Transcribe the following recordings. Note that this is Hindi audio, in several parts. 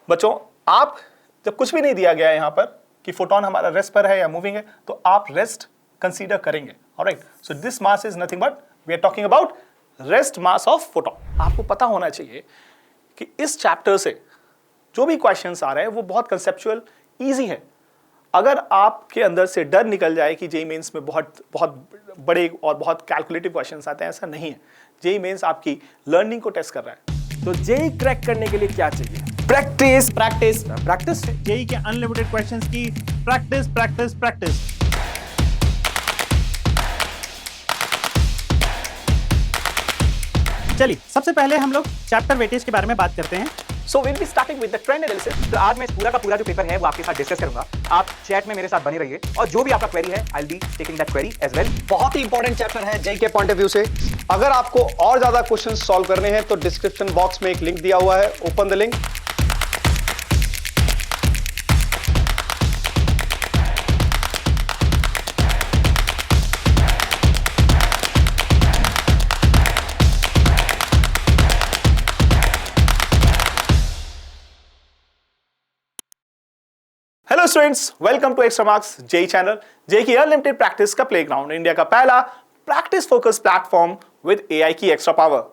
बच्चों आप जब कुछ भी नहीं दिया गया है यहाँ पर कि फोटोन हमारा रेस्ट पर है या मूविंग है, तो आप रेस्ट कंसीडर करेंगे। Alright, so this mass is nothing but we are talking about rest mass of photon. आपको पता होना चाहिए कि इस चैप्टर से जो भी क्वेश्चंस आ रहे हैं वो बहुत कंसेप्चुअल ईजी है। अगर आपके अंदर से डर निकल जाए कि जेईई मेंस में बहुत बहुत बड़े और बहुत कैलकुलेटिव क्वेश्चंस आते हैं, ऐसा नहीं है। जेईई मेंस आपकी लर्निंग को टेस्ट कर रहा है। तो जेईई क्रैक करने के लिए क्या चाहिए? Practice practice practice. जेईई के अनलिमिटेड क्वेश्चंस की प्रैक्टिस प्रैक्टिस प्रैक्टिस। चलिए सबसे पहले हम लोग चैप्टर वेटेज के बारे में बात करते हैं। So will be starting with the trend analysis. तो आज मैं पूरा का पूरा जो पेपर है वो आपके साथ डिस्कस करूंगा। आप चैट में मेरे साथ बने रहिए और जो भी आपका क्वेरी है I will be taking that query as well. बहुत ही इंपॉर्टेंट चैप्टर है जेईई के पॉइंट ऑफ व्यू से। अगर आपको और ज्यादा क्वेश्चन सॉल्व करने हैं तो डिस्क्रिप्शन बॉक्स में एक लिंक दिया हुआ है, open the link. Hello students, welcome to extra marks JEE channel. JEE की अनलिमिटेड प्रैक्टिस का प्लेग्राउंड, इंडिया का पहला practice focus platform with AI की एक्स्ट्रा पावर।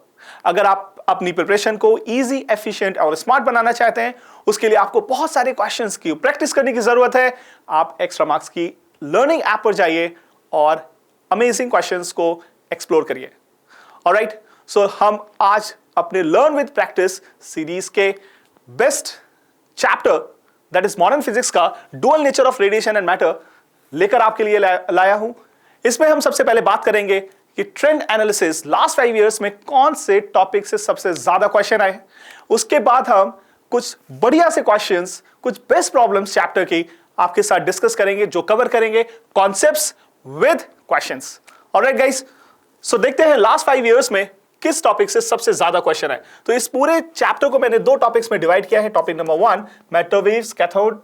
अगर आप अपनी प्रिपरेशन को इजी, एफिशिएंट और स्मार्ट बनाना चाहते हैं, उसके लिए आपको बहुत सारे क्वेश्चंस की प्रैक्टिस करने की जरूरत है। आप एक्स्ट्रा मार्क्स की लर्निंग ऐप पर जाइए और अमेजिंग क्वेश्चंस को एक्सप्लोर करिए। ऑलराइट, सो हम आज अपने लर्न विद प्रैक्टिस सीरीज के best chapter that is modern physics का dual nature of radiation and matter लेकर आपके लिए लाया हूं। इसमें हम सबसे पहले बात करेंगे कि ट्रेंड एनालिसिस लास्ट 5 इयर्स में कौन से टॉपिक से सबसे ज्यादा क्वेश्चन आए। उसके बाद हम कुछ बढ़िया से क्वेश्चंस, कुछ बेस्ट प्रॉब्लम्स चैप्टर की आपके साथ डिस्कस करेंगे, जो कवर करेंगे concepts with questions. Alright guys, so देखते हैं लास्ट 5 इयर्स में किस टॉपिक से सबसे ज्यादा क्वेश्चन है। तो इस पूरे चैप्टर को मैंने 2 टॉपिक्स में डिवाइड किया है। Topic number 1 matter waves, cathode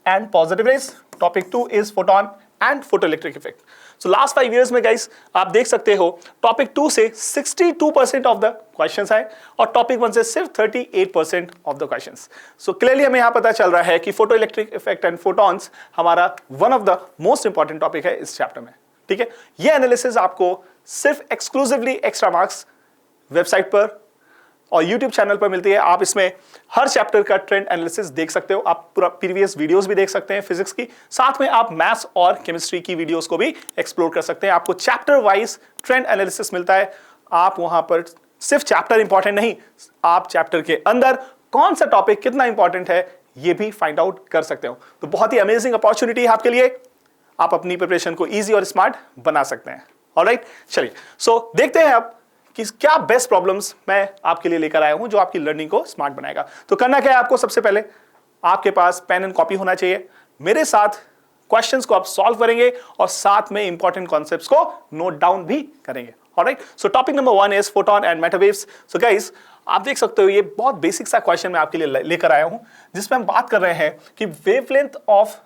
and positive raise. Topic 2 is photon and photoelectric effect. So last 5 years में गाइस आप देख सकते हो टॉपिक 2 से 62% ऑफ द क्वेश्चंस आए और टॉपिक 1 से सिर्फ 38% of the questions. So clearly हमें यहां पता चल रहा है कि फोटोइलेक्ट्रिक इफेक्ट एंड फोटॉन्स हमारा one of the most important topic है इस चैप्टर में। ठीक है, ये एनालिसिस आपको सिर्फ एक्सक्लूसिवली एक्स्ट्रा मार्क्स वेबसाइट पर और YouTube चैनल पर मिलती है। आप इसमें हर चैप्टर का ट्रेंड एनालिसिस देख सकते हो। आप पूरा प्रीवियस वीडियोस भी देख सकते हैं फिजिक्स की, साथ में आप मैथ्स और केमिस्ट्री की वीडियोस को भी एक्सप्लोर कर सकते हैं। आपको चैप्टर वाइज ट्रेंड एनालिसिस मिलता है। आप वहां पर सिर्फ चैप्टर इंपॉर्टेंट नहीं, आप चैप्टर के अंदर कौन सा टॉपिक कितना इंपॉर्टेंट है ये भी फाइंड आउट कर सकते हो। तो बहुत ही अमेजिंग अपॉर्चुनिटी है आपके लिए। आप अपनी प्रिपरेशन को ईजी और स्मार्ट बना सकते हैं। ऑलराइट, चलिए सो देखते हैं अब कि क्या बेस्ट प्रॉब्लम्स मैं आपके लिए लेकर आया हूं जो आपकी लर्निंग को स्मार्ट बनाएगा। तो करना क्या है आपको, सबसे पहले आपके पास पेन एंड कॉपी होना चाहिए। मेरे साथ क्वेश्चंस को आप सॉल्व करेंगे और साथ में इंपॉर्टेंट कॉन्सेप्ट्स को नोट डाउन भी करेंगे। Alright, so topic number 1 is photon and matter waves. So guys आप देख सकते हो ये बहुत बेसिक सा क्वेश्चन मैं आपके लिए लेकर आया हूं, जिसमें हम बात कर रहे हैं कि वेवलेंथ ऑफ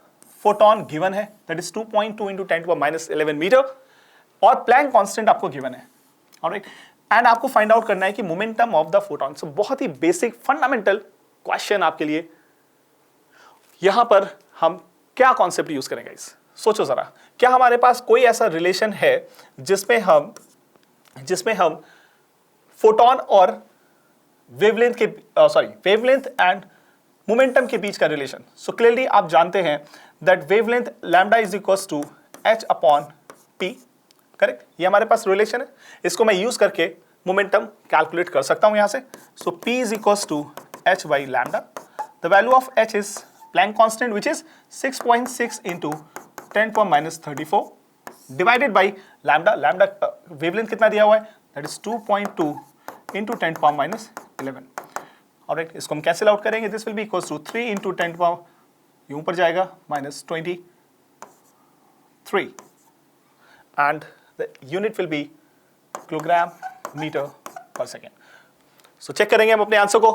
फोटोन गिवन है, दैट इज 2.2 × 10⁻11 मीटर और प्लैंक कांस्टेंट आपको गिवन है। ऑलराइट, एंड आपको फाइंड आउट करना है कि मोमेंटम ऑफ द फोटोन। सो बहुत ही बेसिक फंडामेंटल क्वेश्चन आपके लिए। यहां पर हम क्या कॉन्सेप्ट यूज करेंगे इस सोचो जरा, क्या हमारे पास कोई ऐसा रिलेशन है जिसमें हम फोटोन और वेवलेंथ एंड मोमेंटम के बीच का रिलेशन। सो क्लियरली आप जानते हैं that wavelength lambda is equals to h/p। Correct, ये हमारे पास रिलेशन है। इसको मैं यूज करके मोमेंटम कैलकुलेट कर सकता हूं यहां से। So p is equals to h/λ। The value of h is Planck constant which is 6.6 × 10⁻34 divided by lambda. Lambda wavelength कितना दिया हुआ है, दैट इज 2.2 × 10⁻11। ऑलराइट, इसको हम कैंसिल आउट करेंगे। This will be equals to 3 × 10 ये ऊपर जाएगा -23 and the unit will be kilogram meter per second. So check करेंगे हम अपने आंसर को।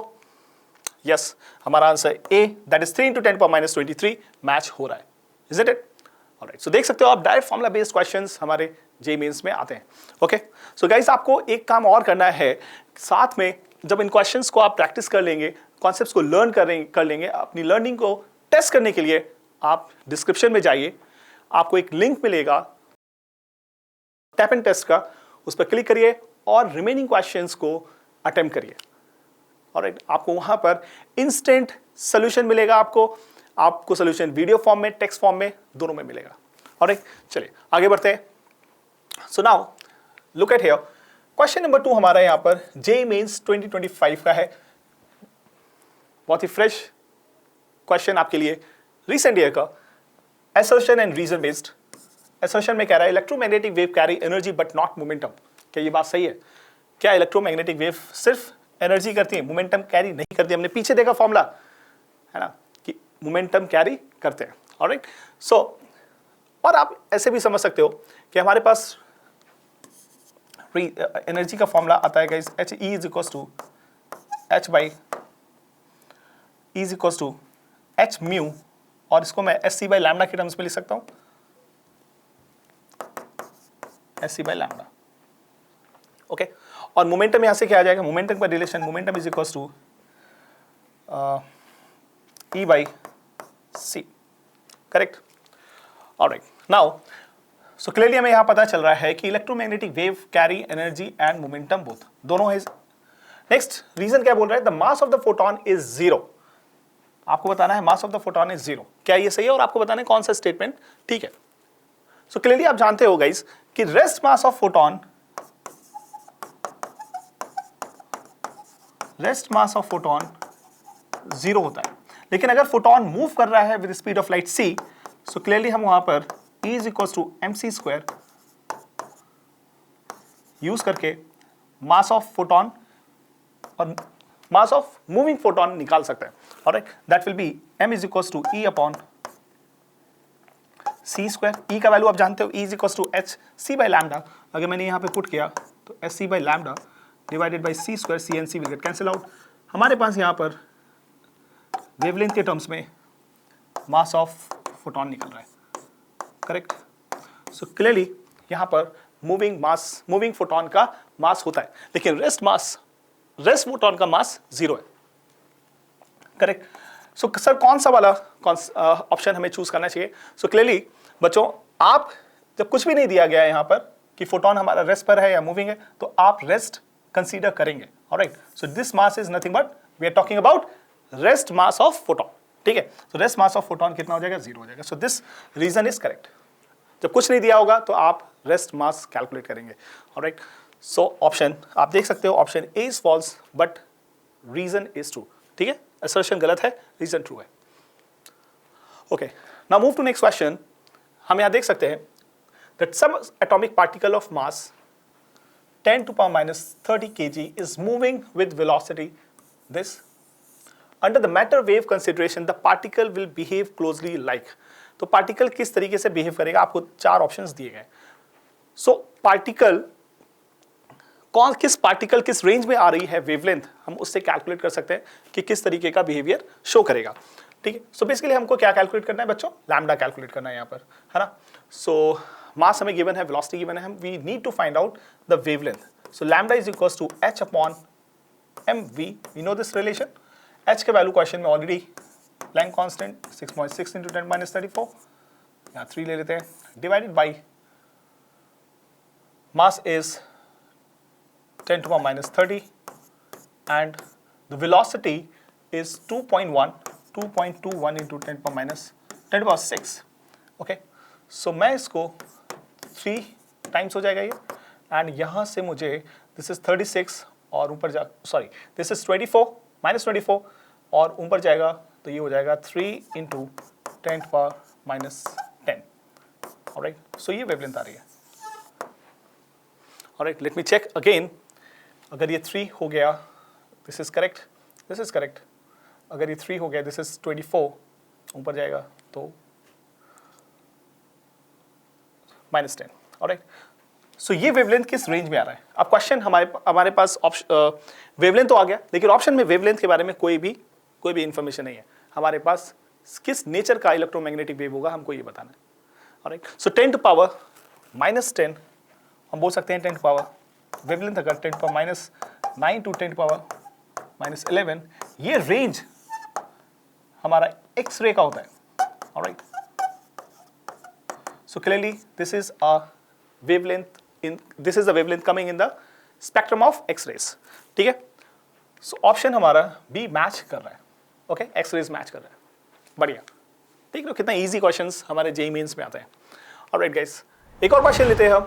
यस, हमारा answer A that is 3 × 10⁻23 match हो रहा है। Is it it? Alright, so देख सकते हो आप डायरेक्ट फॉर्मूला बेस्ड क्वेश्चंस हमारे जेईई मेंस में आते हैं। ओके, सो गाइस आपको एक काम और करना है, साथ में जब इन क्वेश्चंस को आप प्रैक्टिस कर लेंगे, कॉन्सेप्ट्स को लर्न कर लेंगे, अपनी लर्निंग को टेस्ट करने के लिए आप डिस्क्रिप्शन में जाइए, आपको एक लिंक मिलेगा टैप एंड टेस्ट का, उस पर क्लिक करिए और रिमेनिंग क्वेश्चंस को अटेम्प्ट करिए। ऑलराइट, आपको वहां पर इंस्टेंट सोल्यूशन मिलेगा, आपको सोल्यूशन वीडियो फॉर्म में, टेक्स्ट फॉर्म में, दोनों में मिलेगा। ऑलराइट, चलिए आगे बढ़ते हैं। So now look at here, question number 2 हमारा यहां पर जेईई मेंस 2025 का है। बहुत ही फ्रेश क्वेश्चन आपके लिए, रिसेंट ईयर का। Assertion and reason based. Assertion में कह रहा है electromagnetic wave carry energy but not momentum. क्या ये बात सही है? क्या इलेक्ट्रोमैग्नेटिक वेव सिर्फ एनर्जी करती है, मोमेंटम कैरी नहीं करती? हमने पीछे देखा फॉर्मूला, है ना, कि मोमेंटम कैरी करते हैं। ऑलराइट, सो और आप ऐसे भी समझ सकते हो कि हमारे पास एनर्जी का फॉर्मूला आता है guys, H E is equals to H by E is equals to H mu, और इसको मैं SC बाई लैम्डा के टर्म्स में लिख सकता हूं, SC बाई लैम्डा। ओके, और मोमेंटम यहां से क्या आ जाएगा? मोमेंटम का relation, momentum is equals to E by C, correct? Alright, now so clearly हमें यहां पता चल रहा है कि electromagnetic wave carry energy and momentum both, दोनों है। नेक्स्ट रीजन क्या बोल रहा है? The mass of the photon is 0। आपको बताना है mass of the photon is 0। क्या ये सही है? और आपको बताना है कौन सा स्टेटमेंट ठीक है। सो क्लियरली आप जानते हो गाइस कि rest mass of photon, rest mass of photon 0 होता है। लेकिन अगर फोटोन मूव कर रहा है with speed of light c, so clearly हम वहां पर E is equal to mc² use करके मास ऑफ फोटोन और मास ऑफ मूविंग फोटोन निकाल सकते हैं। Alright, that will be m is equal to E upon c²। E का वैल्यू आप जानते हो, E is equal to H c by lambda. अगर मैंने यहाँ पे पुट किया तो SC by lambda divided by c² C and C will get cancel out. हमारे पास यहाँ पर वेवलेंथ के टर्म्स में मास ऑफ फोटोन निकल रहा है, करेक्ट? सो क्लियरली यहाँ पर मूविंग फोटोन का मास होता है, लेकिन रेस्ट फोटोन का मास 0 है, करेक्ट? सो सर कौन सा वाला ऑप्शन हमें चूज करना चाहिए? सो क्लियरली बच्चों, आप जब कुछ भी नहीं दिया गया है यहाँ पर कि फोटोन हमारा रेस्ट पर है या मूविंग है, तो आप रेस्ट कंसीडर करेंगे। Alright, so this mass is nothing but we are talking about rest mass of photon, ठीक है? तो रेस्ट मास ऑफ फोटोन कितना हो जाएगा? 0 हो जाएगा। So this reason is correct. जब कुछ नहीं दिया होगा तो आप रेस्ट मास कैलकुलेट करेंगे। ऑलराइट, सो ऑप्शन आप देख सकते हो, option A is false but reason is true, ठीक है? असर्शन गलत है, रीजन ट्रू है। Okay, now move to next question. हम यहां देख सकते हैं that some atomic particle of mass 10 to power minus 30 kg is moving with velocity this. Under the matter wave consideration, the particle will behave closely like. तो पार्टिकल किस तरीके से बिहेव करेगा? आपको 4 ऑप्शंस दिए गए। सो पार्टिकल किस रेंज में आ रही है वेवलेंथ, हम उससे कैलकुलेट कर सकते हैं कि किस तरीके का बिहेवियर शो करेगा, ठीक है? सो बेसिकली हमको क्या कैलकुलेट करना है बच्चों? लैम्डा कैलकुलेट करना है यहाँ पर, है ना? सो मास हमें गिवन है, वेलोसिटी गिवन है, we need to find out the wavelength. So lambda is equals to H upon mv, we know this relation. H के वैल्यू क्वेश्चन में already Planck constant 6.6 into 10 minus 34, यहाँ 3 ले लेते हैं, divided by mass is 10 to power minus 30 and the velocity is 2.21 into 10 to power 6. Okay, so मैं इसको 3 टाइम्स हो जाएगा ये, एंड यहाँ से मुझे दिस इज 36 और ऊपर जा दिस इज 24 -24 और ऊपर जाएगा तो ये हो जाएगा 3 into 10 to power minus 10. Alright, so ये वेवलेंथ आ रही है। Alright, let me check again. अगर ये 3 हो गया, this is correct, this is correct. अगर ये 3 हो गया, दिस इज 24, ऊपर जाएगा तो -10। ऑलराइट, सो ये वेवलेंथ किस रेंज में आ रहा है? अब क्वेश्चन हमारे पास वेवलेंथ तो आ गया, लेकिन ऑप्शन में वेवलेंथ के बारे में कोई भी इंफॉर्मेशन नहीं है। हमारे पास किस नेचर का इलेक्ट्रोमैग्नेटिक वेव होगा, हमको ये बताना है। ऑलराइट, सो 10 to power -10 हम बोल सकते हैं 10 to power वेवलेंथ, अगर 10 to power -9 to 10 to power -11, ये रेंज हमारा एक्स रे का होता है. Alright, so clearly this is a wavelength this is the wavelength coming in the spectrum of X rays. ठीक है, सो ऑप्शन हमारा बी मैच कर रहा है. ओके, एक्स रेज मैच कर रहा है. बढ़िया. देख लो कितना इजी क्वेश्चंस हमारे जेईई मेंस में आते हैं. ऑलराइट गाइस, एक और क्वेश्चन लेते हैं हम.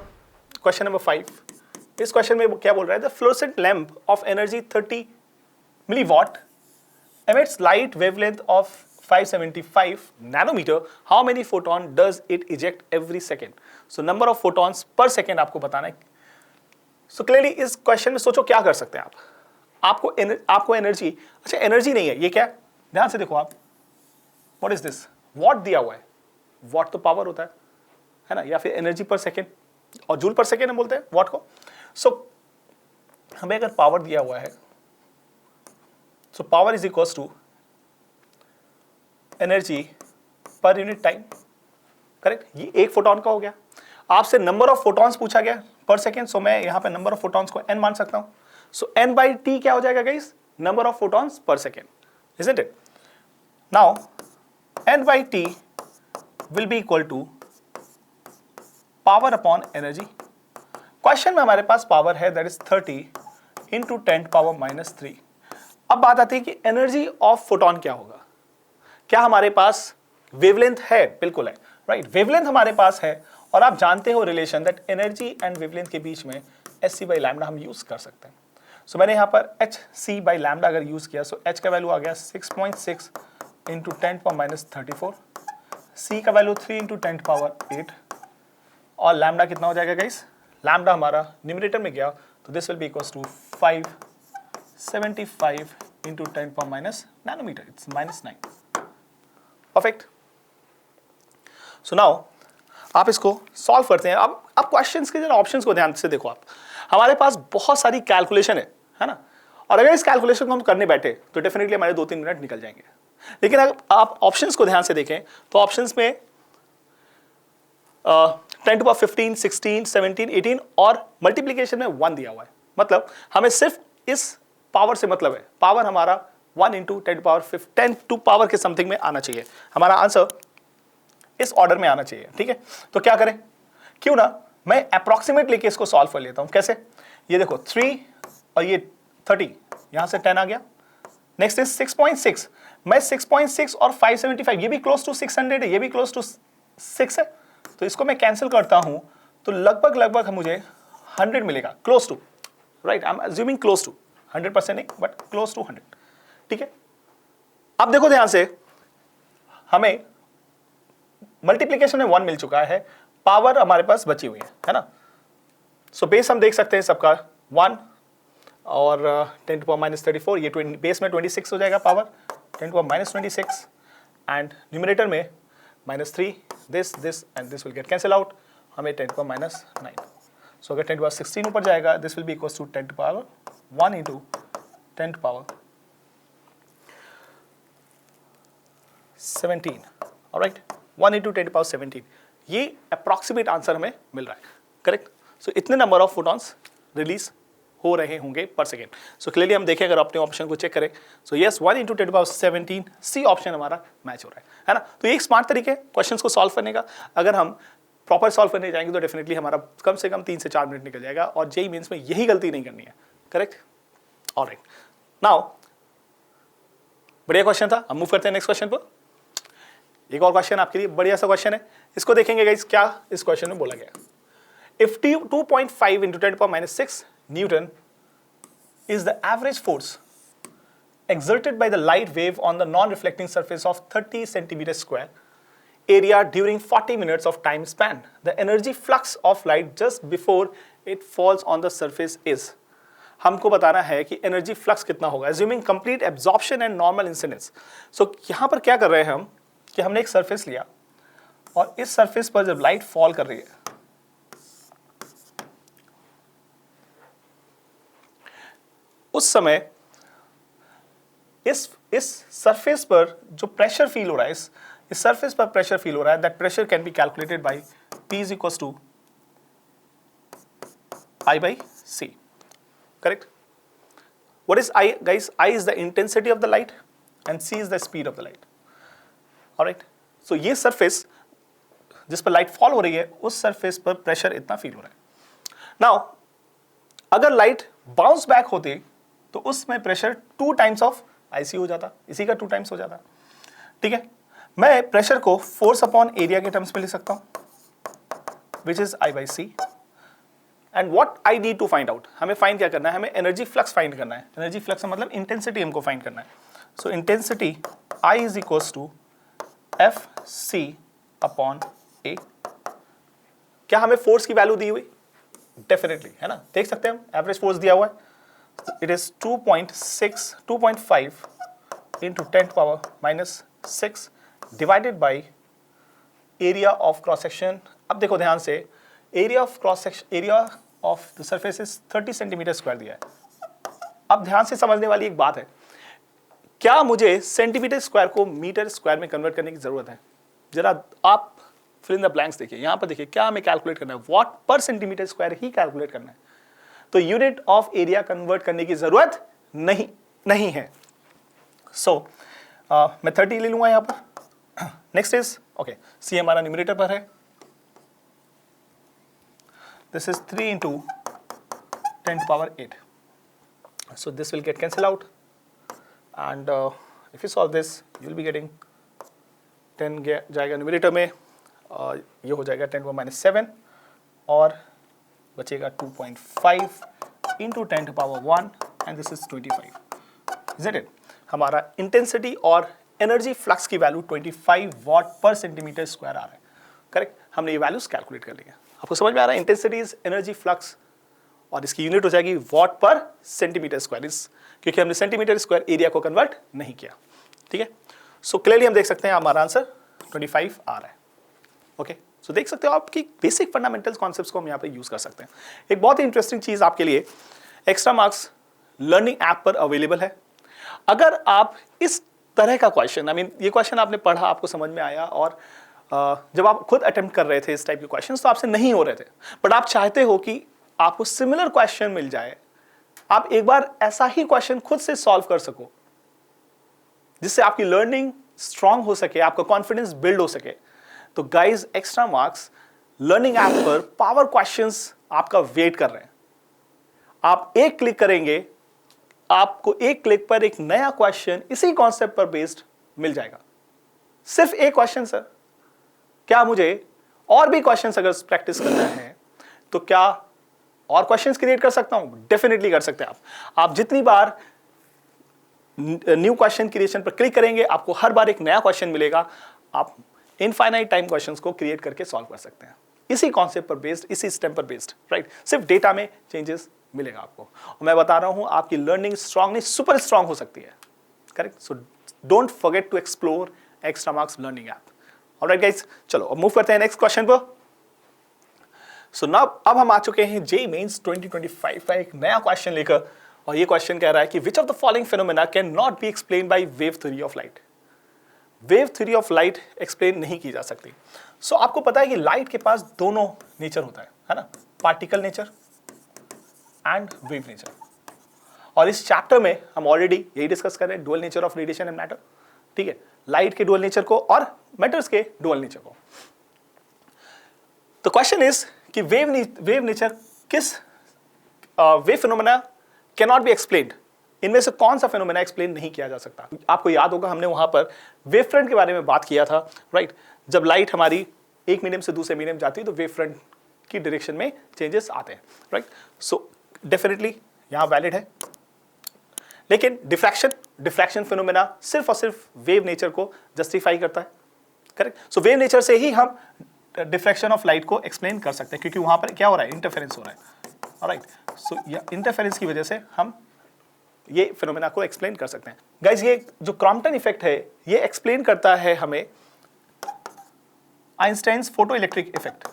Question number 5. इस क्वेश्चन में क्या बोल रहा है? The fluorescent lamp of energy 30 milliwatt emits light wavelength of 575 nanometer. How many photon does it eject every second? So number of photons per second आपको बताना है. So clearly इस क्वेश्चन में सोचो क्या कर सकते हैं आप. आपको एनर्जी, अच्छा एनर्जी नहीं है, ये क्या है? ध्यान से देखो आप. What is this? वॉट दिया हुआ है. वॉट तो पावर होता है ना, या फिर एनर्जी पर सेकेंड, और जूल पर सेकेंड हम बोलते हैं वॉट को. सो हमें अगर पावर दिया हुआ है, so power is equals to energy per unit time. Correct, ये एक फोटोन का हो गया. आपसे नंबर ऑफ फोटॉन्स पूछा गया पर सेकेंड, सो मैं यहां पे नंबर ऑफ फोटॉन्स को n मान सकता हूं. सो n बाई टी क्या हो जाएगा guys? Number of photons per second, isn't it? Now n by t will be equal to power upon energy. Question में हमारे पास पावर है that is 30 into 10 power minus 3. अब बात आती है कि एनर्जी ऑफ फोटोन क्या होगा. क्या हमारे पास वेवलेंथ है? बिल्कुल है, राइट. वेवलेंथ हमारे पास है, और आप जानते हो relation that energy and wavelength के बीच में एच सी बाई लैम्डा हम यूज कर सकते हैं. सो मैंने यहाँ पर एच सी बाई लैम्डा अगर यूज किया, सो एच का वैल्यू आ गया 6.6 into 10 power minus 34, C का वैल्यू 3 into 10 power 8, और लैम्डा कितना हो जाएगा गाइस? लैम्डा हमारा न्यूमरेटर में गया तो this will be equals to 575 into 10 power minus nanometre, it's -9. Perfect. So now आप इसको सॉल्व करते हैं. अब क्वेश्चंस के जरा ऑप्शंस को ध्यान से देखो आप. हमारे पास बहुत सारी कैलकुलेशन है ना, और अगर इस कैलकुलेशन को हम करने बैठे तो डेफिनेटली हमारे 2-3 मिनट निकल जाएंगे. लेकिन अगर आप ऑप्शंस को ध्यान से देखें तो ऑप्शंस में 10 to the power 15, 16, 17, 18 और मल्टीप्लिकेशन में 1 दिया हुआ है. मतलब हमें सिर्फ इस पावर से मतलब है. पावर हमारा 1 into 10 to the power 10 to power के समथिंग में आना चाहिए. हमारा आंसर इस ऑर्डर में आना चाहिए. ठीक है, तो क्या करें? क्यों ना मैं अप्रोक्सीमेटली इसको सॉल्व कर लेता हूं. कैसे? ये देखो 3 और ये 30, यहां से 10 आ गया. Next is 6.6. मैं 6.6 और 575, ये भी क्लोज टू 600 है, ये भी क्लोज टू 6 है, तो इसको मैं कैंसिल करता हूं तो लगभग मुझे 100 मिलेगा. Close to, right, I am assuming close to 100% नहीं, बट क्लोज टू 100. ठीक है, अब देखो ध्यान से, हमें मल्टीप्लीकेशन में 1 मिल चुका है, पावर हमारे पास बची हुई है ना. सो बेस हम देख सकते हैं सबका 1 और 10 to the power minus 34, ये बेस में 26 हो जाएगा power, 10 to the power minus 26, and numerator में -3, this and this will get cancel out, हमें 10 to the power minus 9. सो अगर 10 to the power 16 ऊपर जाएगा, this will be equal to 10 to the power 1 into 10 to the power 17. Alright, 1 into 10 to the power 17. ये अप्रॉक्सीमेट आंसर हमें मिल रहा है. करेक्ट. सो इतने नंबर ऑफ फोटॉन्स रिलीज हो रहे होंगे पर सेकेंड. सो क्लियरली हम देखें, अगर अपने ऑप्शन को चेक करें, so yes 1 into 10 to the power 17, C option हमारा मैच हो रहा है ना. तो ये एक स्मार्ट तरीके क्वेश्चंस को सॉल्व करने का. अगर हम प्रॉपर सॉल्व करने जाएंगे तो डेफिनेटली हमारा कम से कम 3 से 4 मिनट निकल जाएगा, और जेईई मेंस में यही गलती नहीं करनी है. करेक्ट. ऑलराइट, नाउ बढ़िया क्वेश्चन था. हम मूव करते हैं नेक्स्ट क्वेश्चन पर. एक और क्वेश्चन आपके लिए बढ़िया सा क्वेश्चन है, इसको देखेंगे गाइस. क्या इस क्वेश्चन में बोला गया? If 2.5 into 10 to the power minus 6 Newton is the average force exerted by the light wave on the non-reflecting surface of 30 centimeters square area during 40 minutes of time span, the energy flux of light just before it falls on the surface is. हमको बताना है कि एनर्जी फ्लक्स कितना होगा, assuming complete absorption and normal incidence. So यहाँ पर क्या कर रहे हैं हम कि हमने एक सरफेस लिया, और इस सरफेस पर जब लाइट फॉल कर रही है, उस समय इस सरफेस पर जो प्रेशर फील हो रहा है, इस सरफेस पर प्रेशर फील हो रहा है, that pressure can be calculated by P is equals to I by C. Correct. What is I, guys? I is the intensity of the light and C is the speed of the light. Alright? So ये सरफेस जिस पर लाइट फॉल हो रही है उस सरफेस पर प्रेशर इतना फील हो रहा है. नाउ अगर लाइट बाउंस बैक होती तो उसमें प्रेशर 2 टाइम्स ऑफ IC हो जाता, इसी का 2 टाइम्स हो जाता. ठीक है, मैं प्रेशर को फोर्स अपॉन एरिया के टर्म्स में लिख सकता हूं which is I by C. And what I need to find out, हमें फाइंड क्या करना है, हमें एनर्जी फ्लक्स फाइंड करना है. एनर्जी फ्लक्स का मतलब इंटेंसिटी हमको फाइंड करना है. So intensity I is equals to FC upon A. क्या हमें फोर्स की वैल्यू दी हुई? डेफिनेटली, है ना, देख सकते हैं हम एवरेज फोर्स दिया हुआ है. It is 2.5 into 10⁻⁻6 divided by area of cross section. अब देखो ध्यान से, area of cross section, area of the surface is 30 centimetre square दिया है. अब ध्यान से समझने वाली एक बात है, क्या मुझे सेंटीमीटर स्क्वायर को मीटर स्क्वायर में कन्वर्ट करने की जरूरत है? जरा आप फिल इन द ब्लैंक्स देखिए, यहां पर देखिए, क्या हमें कैलकुलेट करना है? वॉट पर सेंटीमीटर स्क्वायर ही कैलकुलेट करना है. तो यूनिट ऑफ एरिया कन्वर्ट करने की जरूरत नहीं है. सो मैं 30 ले लूंगा यहां पर. नेक्स्ट इज ओके, सी हमारा न्यूमरेटर पर है. This is 3 into 10⁸. So this will get cancelled out, and if you solve this, you will be getting 10 जाएगा न्यूमरेटर में, ये हो जाएगा 10⁻⁻7 और बचेगा 2.5 into 10⁻1 and this is 25. Isn't it? हमारा इंटेंसिटी और एनर्जी फ्लक्स की वैल्यू 25 वॉट पर सेंटीमीटर स्क्वायर आ रहा है. करेक्ट, हमने ये वैल्यूज कैलकुलेट कर लिया. आपको समझ में आ रहा है? इंटेंसिटी इज एनर्जी फ्लक्स और इसकी यूनिट हो जाएगी वॉट पर सेंटीमीटर स्क्वायर, क्योंकि हमने सेंटीमीटर स्क्वायर एरिया को कन्वर्ट नहीं किया. ठीक है, सो क्लियरली हम देख सकते हैं हमारा आंसर 25 आ रहा है. ओके, सो देख सकते हो आपकी बेसिक फंडामेंटल कॉन्सेप्ट्स को हम यहाँ पे यूज कर सकते हैं. एक बहुत ही इंटरेस्टिंग चीज आपके लिए एक्स्ट्रा मार्क्स लर्निंग ऐप पर अवेलेबल है. अगर आप इस तरह का क्वेश्चन, आई मीन ये क्वेश्चन आपने पढ़ा, आपको समझ में आया और जब आप खुद अटेम्प्ट कर रहे थे इस टाइप के क्वेश्चंस तो आपसे नहीं हो रहे थे, बट आप चाहते हो कि आपको सिमिलर क्वेश्चन मिल जाए, आप एक बार ऐसा ही क्वेश्चन खुद से सॉल्व कर सको जिससे आपकी लर्निंग स्ट्रांग हो सके, आपका कॉन्फिडेंस बिल्ड हो सके. तो guys, extra marks learning app पर पावर क्वेश्चंस आपका वेट कर रहे हैं. आप एक क्लिक करेंगे, आपको एक क्लिक पर एक नया क्वेश्चन इसी कॉन्सेप्ट पर बेस्ड मिल जाएगा. सिर्फ एक क्वेश्चन सर, क्या मुझे और भी क्वेश्चंस अगर प्रैक्टिस करना है तो क्या और क्वेश्चंस क्रिएट कर सकता हूं? डेफिनेटली कर सकते हैं आप जितनी बार न्यू क्वेश्चन क्रिएशन पर क्लिक करेंगे आपको हर बार एक नया क्वेश्चन मिलेगा. आप इनफाइनाइट टाइम क्वेश्चंस को क्रिएट करके सॉल्व कर सकते हैं इसी कॉन्सेप्ट पर बेस्ड, इसी स्टेम पर बेस्ड. राइट, सिर्फ डेटा में चेंजेस मिलेगा आपको और मैं बता रहा हूं आपकी लर्निंग स्ट्रांगली सुपर स्ट्रांग हो सकती है. Correct, so don't forget to explore extra marks learning app. Alright guys, चलो अब मूव करते हैं नेक्स्ट क्वेश्चन पर. सो नाउ अब हम आ चुके हैं जेईई मेंस 2025 का एक नया क्वेश्चन लेकर और ये क्वेश्चन कह रहा है कि which of the following phenomena can not be explain by wave theory of light. Wave theory of light explain नहीं की जा सकती. सो आपको पता है कि लाइट के पास दोनों नेचर होता है ना, particle nature and wave nature. और इस चैप्टर में हम ऑलरेडी यही डिस्कस कर रहे हैं, dual nature of radiation and matter. ठीक है, लाइट के डुअल नेचर को और मैटर्स के डुअल नेचर को. तो क्वेश्चन इज कि वेव नेचर किस wave phenomena can not be explained, इनमें से कौन सा फिनोमेना एक्सप्लेन नहीं किया जा सकता. आपको याद होगा हमने वहां पर वेव फ्रंट के बारे में बात किया था. राइट, जब लाइट हमारी एक मीडियम से दूसरे मीडियम जाती है तो वेव फ्रंट की डायरेक्शन में चेंजेस आते हैं. राइट, सो डेफिनेटली यहां वैलिड है. लेकिन डिफ्रैक्शन फिनोमेना सिर्फ और सिर्फ वेव नेचर को जस्टिफाई करता है. करेक्ट, सो वेव नेचर से ही हम डिफ्रैक्शन ऑफ लाइट को एक्सप्लेन कर सकते हैं क्योंकि वहां पर क्या हो रहा है, इंटरफेरेंस हो रहा है. ऑलराइट, सो इंटरफेरेंस की वजह से हम ये फिनोमेना को एक्सप्लेन कर सकते हैं. गाइज, ये जो क्रॉम्पटन इफेक्ट है ये एक्सप्लेन करता है हमें Einstein's photo electric effect.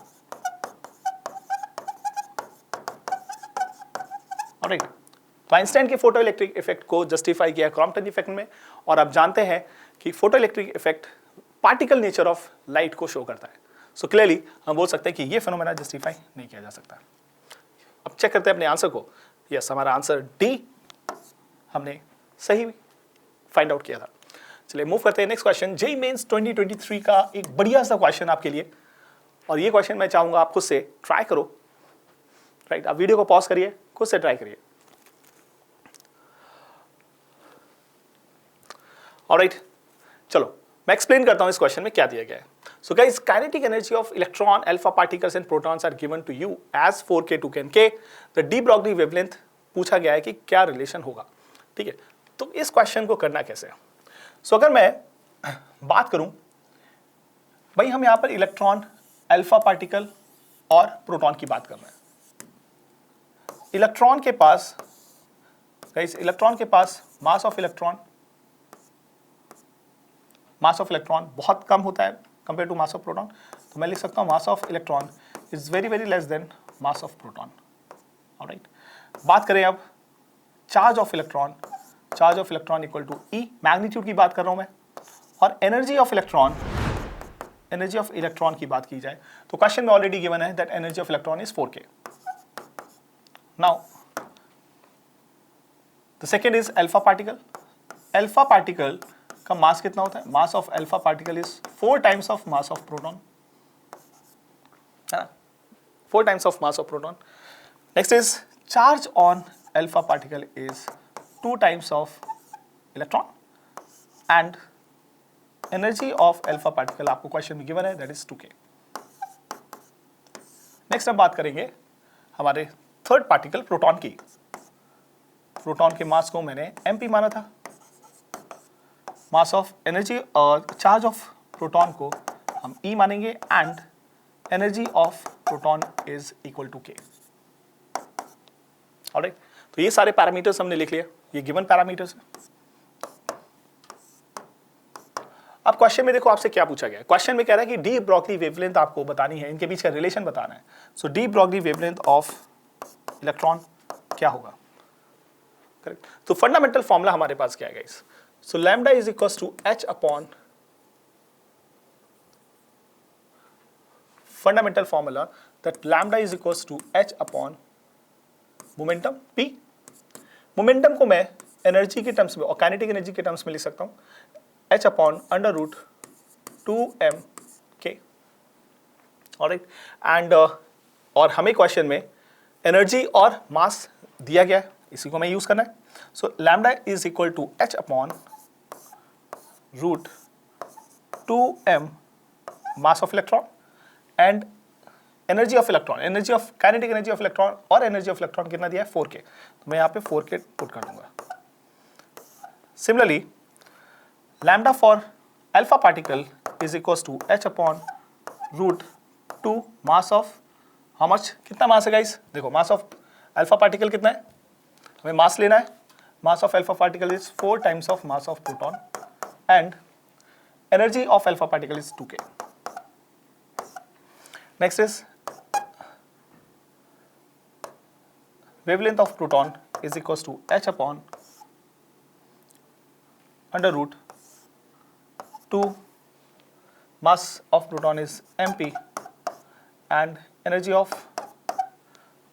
Alright, तो आइंस्टाइन के फोटो इलेक्ट्रिक इफेक्ट को जस्टिफाई किया क्रॉम्पटन इफेक्ट में. और आप जानते हैं कि photo electric effect particle nature of light को शो करता है. सो क्लियरली हम बोल सकते हैं कि ये फिनोमेना जस्टिफाई नहीं किया जा सकता. अब चेक करते हैं अपने आंसर को. यस, हमारा आंसर डी हमने सही फाइंड आउट किया था। चलिए मूव करते हैं नेक्स्ट क्वेश्चन। जेईई मेंस 2023 का एक बढ़िया सा क्वेश्चन आपके लिए, और ये क्वेश्चन मैं चाहूंगा आप खुद से ट्राई करो। राइट, आप वीडियो को पॉज करिए, खुद से ट्राई करिए। ऑलराइट, चलो मैं एक्सप्लेन करता हूं इस क्वेश्चन में क्या दिया गया है। So guys, kinetic energy of electron, alpha particles and protons are given to you as 4k 2k। The de Broglie wavelength पूछा गया है कि क्या रिलेशन होगा। ठीक है, तो इस क्वेश्चन को करना कैसे है। सो अगर मैं बात करूं भाई, हम यहां पर इलेक्ट्रॉन, अल्फा पार्टिकल और प्रोटॉन की बात कर रहे हैं। इलेक्ट्रॉन के पास गाइस, इलेक्ट्रॉन के पास मास ऑफ इलेक्ट्रॉन बहुत कम होता है compare to mass of proton. तो मैं लिख सकता हूं mass of electron is very very less than mass of proton. Alright, बात करें अब charge of electron equal to e, magnitude की बात कर रहा हूं मैं। और एनर्जी ऑफ इलेक्ट्रॉन की बात की जाए तो क्वेश्चन में ऑलरेडी गिवन है that energy of electron is 4k। Now the second is alpha particle. Alpha particle का मास कितना होता है? Mass of alpha particle is 4 times of mass of proton, है ना, 4 times of mass of proton. Next is charge on alpha particle is 2 times of electron and energy of alpha particle आपको क्वेश्चन में गिवन है दैट इज 2k। नेक्स्ट हम बात करेंगे हमारे थर्ड पार्टिकल प्रोटॉन की। प्रोटॉन के मास को मैंने mp माना था। मास ऑफ एनर्जी और चार्ज ऑफ प्रोटॉन को हम E मानेंगे and energy of proton is equal to k। Alright, तो ये सारे पैरामीटर्स हमने लिख लिया, ये गिवन पैरामीटर्स हैं। अब क्वेश्चन में देखो आपसे क्या पूछा गया है। क्वेश्चन में कह रहा है कि डी ब्रॉगली वेवलेंथ आपको बतानी है, इनके बीच का रिलेशन बताना है। So de Broglie wavelength of electron क्या होगा? करेक्ट, तो फंडामेंटल फॉर्मूला हमारे पास क्या है guys? So lambda is equals to h upon fundamental formula that lambda is equals to h upon momentum p। Momentum को मैं एनर्जी के टर्म्स में और काइनेटिक एनर्जी के टर्म्स में लिख सकता हूं h upon under root 2mk। Alright, and और हमें क्वेश्चन में एनर्जी और मास दिया गया है, इसी को मैं यूज करना है। So lambda is equal to h upon root 2m mass of electron and energy of electron, energy of kinetic energy of electron और एनर्जी ऑफ इलेक्ट्रॉन कितना दिया है? 4k। तो मैं यहाँ पे 4k पुट कर दूंगा। Similarly lambda for alpha particle is equals to h upon root 2 mass of, how much, कितना मास है गाइस? देखो मास ऑफ अल्फा पार्टिकल कितना है, हमें मास लेना है। Mass of alpha particle is 4 times of mass of proton and energy of alpha particle is 2k। Next is wavelength of proton is equals to h upon under root 2 mass of proton is mp and energy of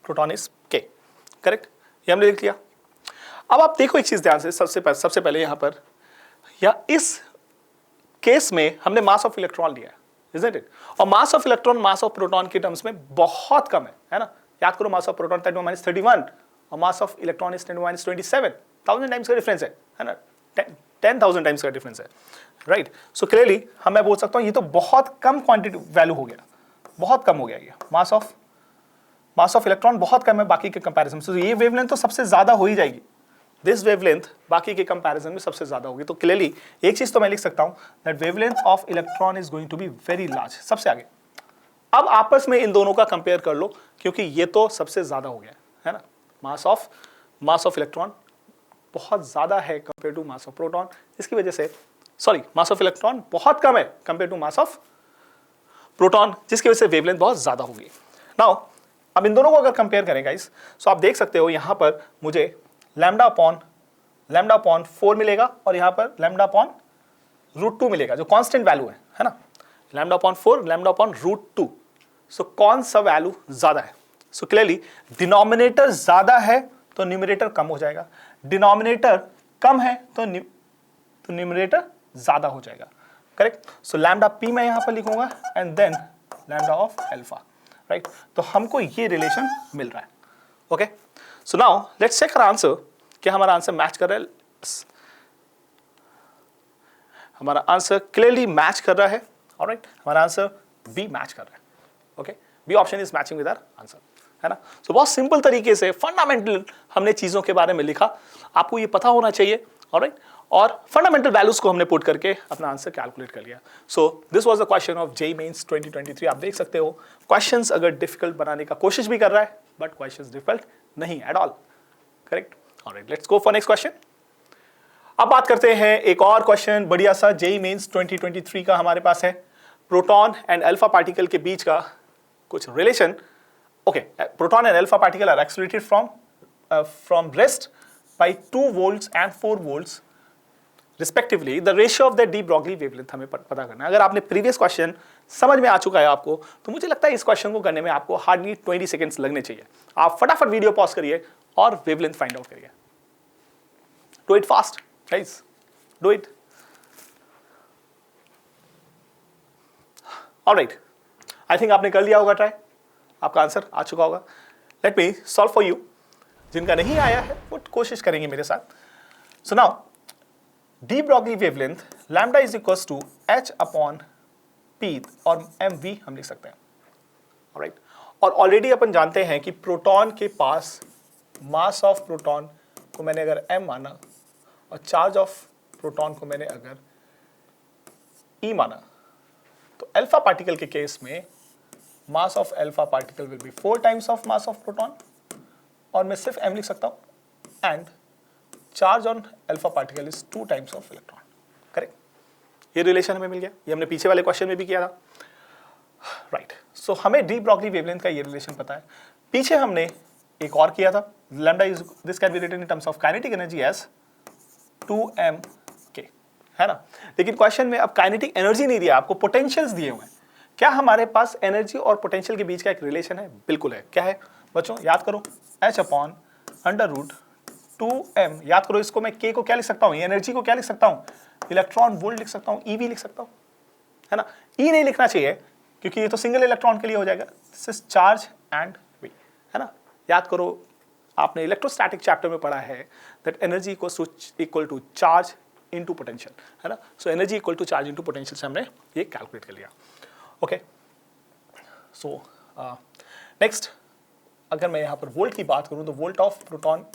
proton is k। Correct, ये हमने लिख लिया। अब आप देखो एक चीज ध्यान से, सबसे पहले यहां पर या इस केस में हमने मास ऑफ इलेक्ट्रॉन लिया है, isn't it? और मास of electron mass of proton के टर्म्स में बहुत कम है ना। याद करो मास ऑफ प्रोटॉन 10 - 31 और मास ऑफ इलेक्ट्रॉन इज 10 - 27, 1000 टाइम्स का डिफरेंस है ना, 10,000 टाइम्स का डिफरेंस है, राइट। सो क्लियरली हम मैं बोल सकता हूं ये तो बहुत कम क्वांटिटी वैल्यू हो गया, बहुत कम हो गया ये मास ऑफ इलेक्ट्रॉन बहुत कम है बाकी के कंपैरिजन में। सो ये वेवलेंथ तो सबसे ज्यादा हो ही जाएगी, दिस वेवलेंथ बाकी के कंपैरिजन में सबसे ज्यादा होगी। तो क्लियरली एक चीज तो मैं लिख सकता हूं that wavelength of electron is going to be very large, सबसे आगे। अब आपस में इन दोनों का कंपेयर कर लो क्योंकि ये तो सबसे ज्यादा हो गया है ना। मास ऑफ इलेक्ट्रॉन बहुत ज्यादा है compare to mass of proton, इसकी वजह से मास ऑफ इलेक्ट्रॉन बहुत कम है compare to mass of proton, जिसकी वजह से वेवलेंथ बहुत ज्यादा होगी। नाउ अब इन दोनों को अगर कंपेयर करें गाइस, सो आप देख सकते हो यहां पर मुझे लैम्डा अपॉन 4 मिलेगा और यहां पर लैम्डा अपॉन रूट 2 मिलेगा जो कांस्टेंट वैल्यू है ना। Lambda upon 4, lambda upon root 2। So कौन सा वैल्यू ज्यादा है? सो क्लियरली डिनोमिनेटर ज्यादा है तो न्यूमरेटर कम हो जाएगा, डिनोमिनेटर कम है तो न्यूमरेटर ज्यादा हो जाएगा, करेक्ट। सो लैम्डा पी मैं यहां पर लिखूंगा and then lambda of alpha, right. तो हमको ये रिलेशन मिल रहा है, okay. So now let's check our answer, क्या हमारा आंसर मैच कर रहा है। हमारा आंसर क्लियरली मैच कर रहा है, ऑलराइट। हमारा आंसर बी मैच कर रहा है, okay. B option is matching with our answer, है ना। सो बहुत सिंपल तरीके से फंडामेंटल हमने चीजों के बारे में लिखा, आपको ये पता होना चाहिए, ऑलराइट। और फंडामेंटल वैल्यूज को हमने पुट करके अपना आंसर कैलकुलेट कर लिया। So this was the question of JEE Mains 2023। आप देख सकते हो क्वेश्चंस अगर डिफिकल्ट बनाने का कोशिश भी कर रहा है बट क्वेश्चंस डिफिकल्ट नहीं at all, correct. Alright, let's go for next question. अब बात करते हैं एक और क्वेश्चन बढ़िया सा जेईई मेंस 2023 का हमारे पास है। प्रोटॉन एंड अल्फा पार्टिकल के बीच का कुछ relation, okay. Proton and alpha particle are accelerated from rest by 2 volts and 4 volts respectively. The ratio of the de Broglie wavelength हमें पता करना है। अगर आपने प्रीवियस क्वेश्चन समझ में आ चुका है आपको, तो मुझे लगता है इस क्वेश्चन को करने में आपको हार्डली 20 सेकेंड्स लगने चाहिए। आप फटाफट वीडियो पॉज करिए और वेवलेंथ फाइंड आउट करिए। Do it fast guys, do it. Alright, I think आपने कर लिया होगा ट्राई, आपका आंसर आ चुका होगा। Let me solve for you. जिनका नहीं आया है वो कोशिश करेंगे मेरे साथ। So now de Broglie wavelength lambda is equals to h upon p और एम वी हम लिख सकते हैं, ऑलराइट। और ऑलरेडी अपन जानते हैं कि प्रोटॉन के पास मास ऑफ प्रोटॉन को मैंने अगर m माना और चार्ज ऑफ प्रोटॉन को मैंने अगर e माना, तो अल्फा पार्टिकल के केस में mass of alpha particle will be 4 times of mass of proton, और मैं सिर्फ m लिख सकता हूं, and charge on alpha particle is 2 times of electron, correct. ये रिलेशन हमें मिल गया, ये हमने पीछे वाले क्वेश्चन में भी किया था, राइट। सो हमें डी ब्रॉगली वेवलेंथ का ये रिलेशन पता है। पीछे हमने एक और किया था, lambda is this can be written in terms of kinetic energy as 2m k, है ना। लेकिन क्वेश्चन में अब काइनेटिक एनर्जी नहीं दिया, आपको पोटेंशियल्स दिए हुए हैं। क्या हमारे पास एनर्जी और पोटेंशियल के बीच का एक रिलेशन है? बिल्कुल है। क्या है बच्चों, याद करो, h upon under root 2m। याद करो, इसको मैं k को क्या लिख सकता हूँ, एनर्जी को क्या लिख सकता हूँ, इलेक्ट्रॉन वोल्ट लिख सकता हूँ, ev लिख सकता हूँ, है ना। e नहीं लिखना चाहिए क्योंकि ये तो सिंगल इलेक्ट्रॉन के लिए हो जाएगा। This is charge and v, है ना। याद करो, आपने इलेक्ट्रोस्टैटिक चैप्टर में पढ़ा है that energy equal to charge into potential, है ना। So energy equal to charge into potential से हमने ये कैलकुलेट कर लिया, ओके। सो नेक्स्ट, अगर मैं यहाँ पर वोल्ट की बात करूँ तो वोल्ट ऑफ प्रोटॉन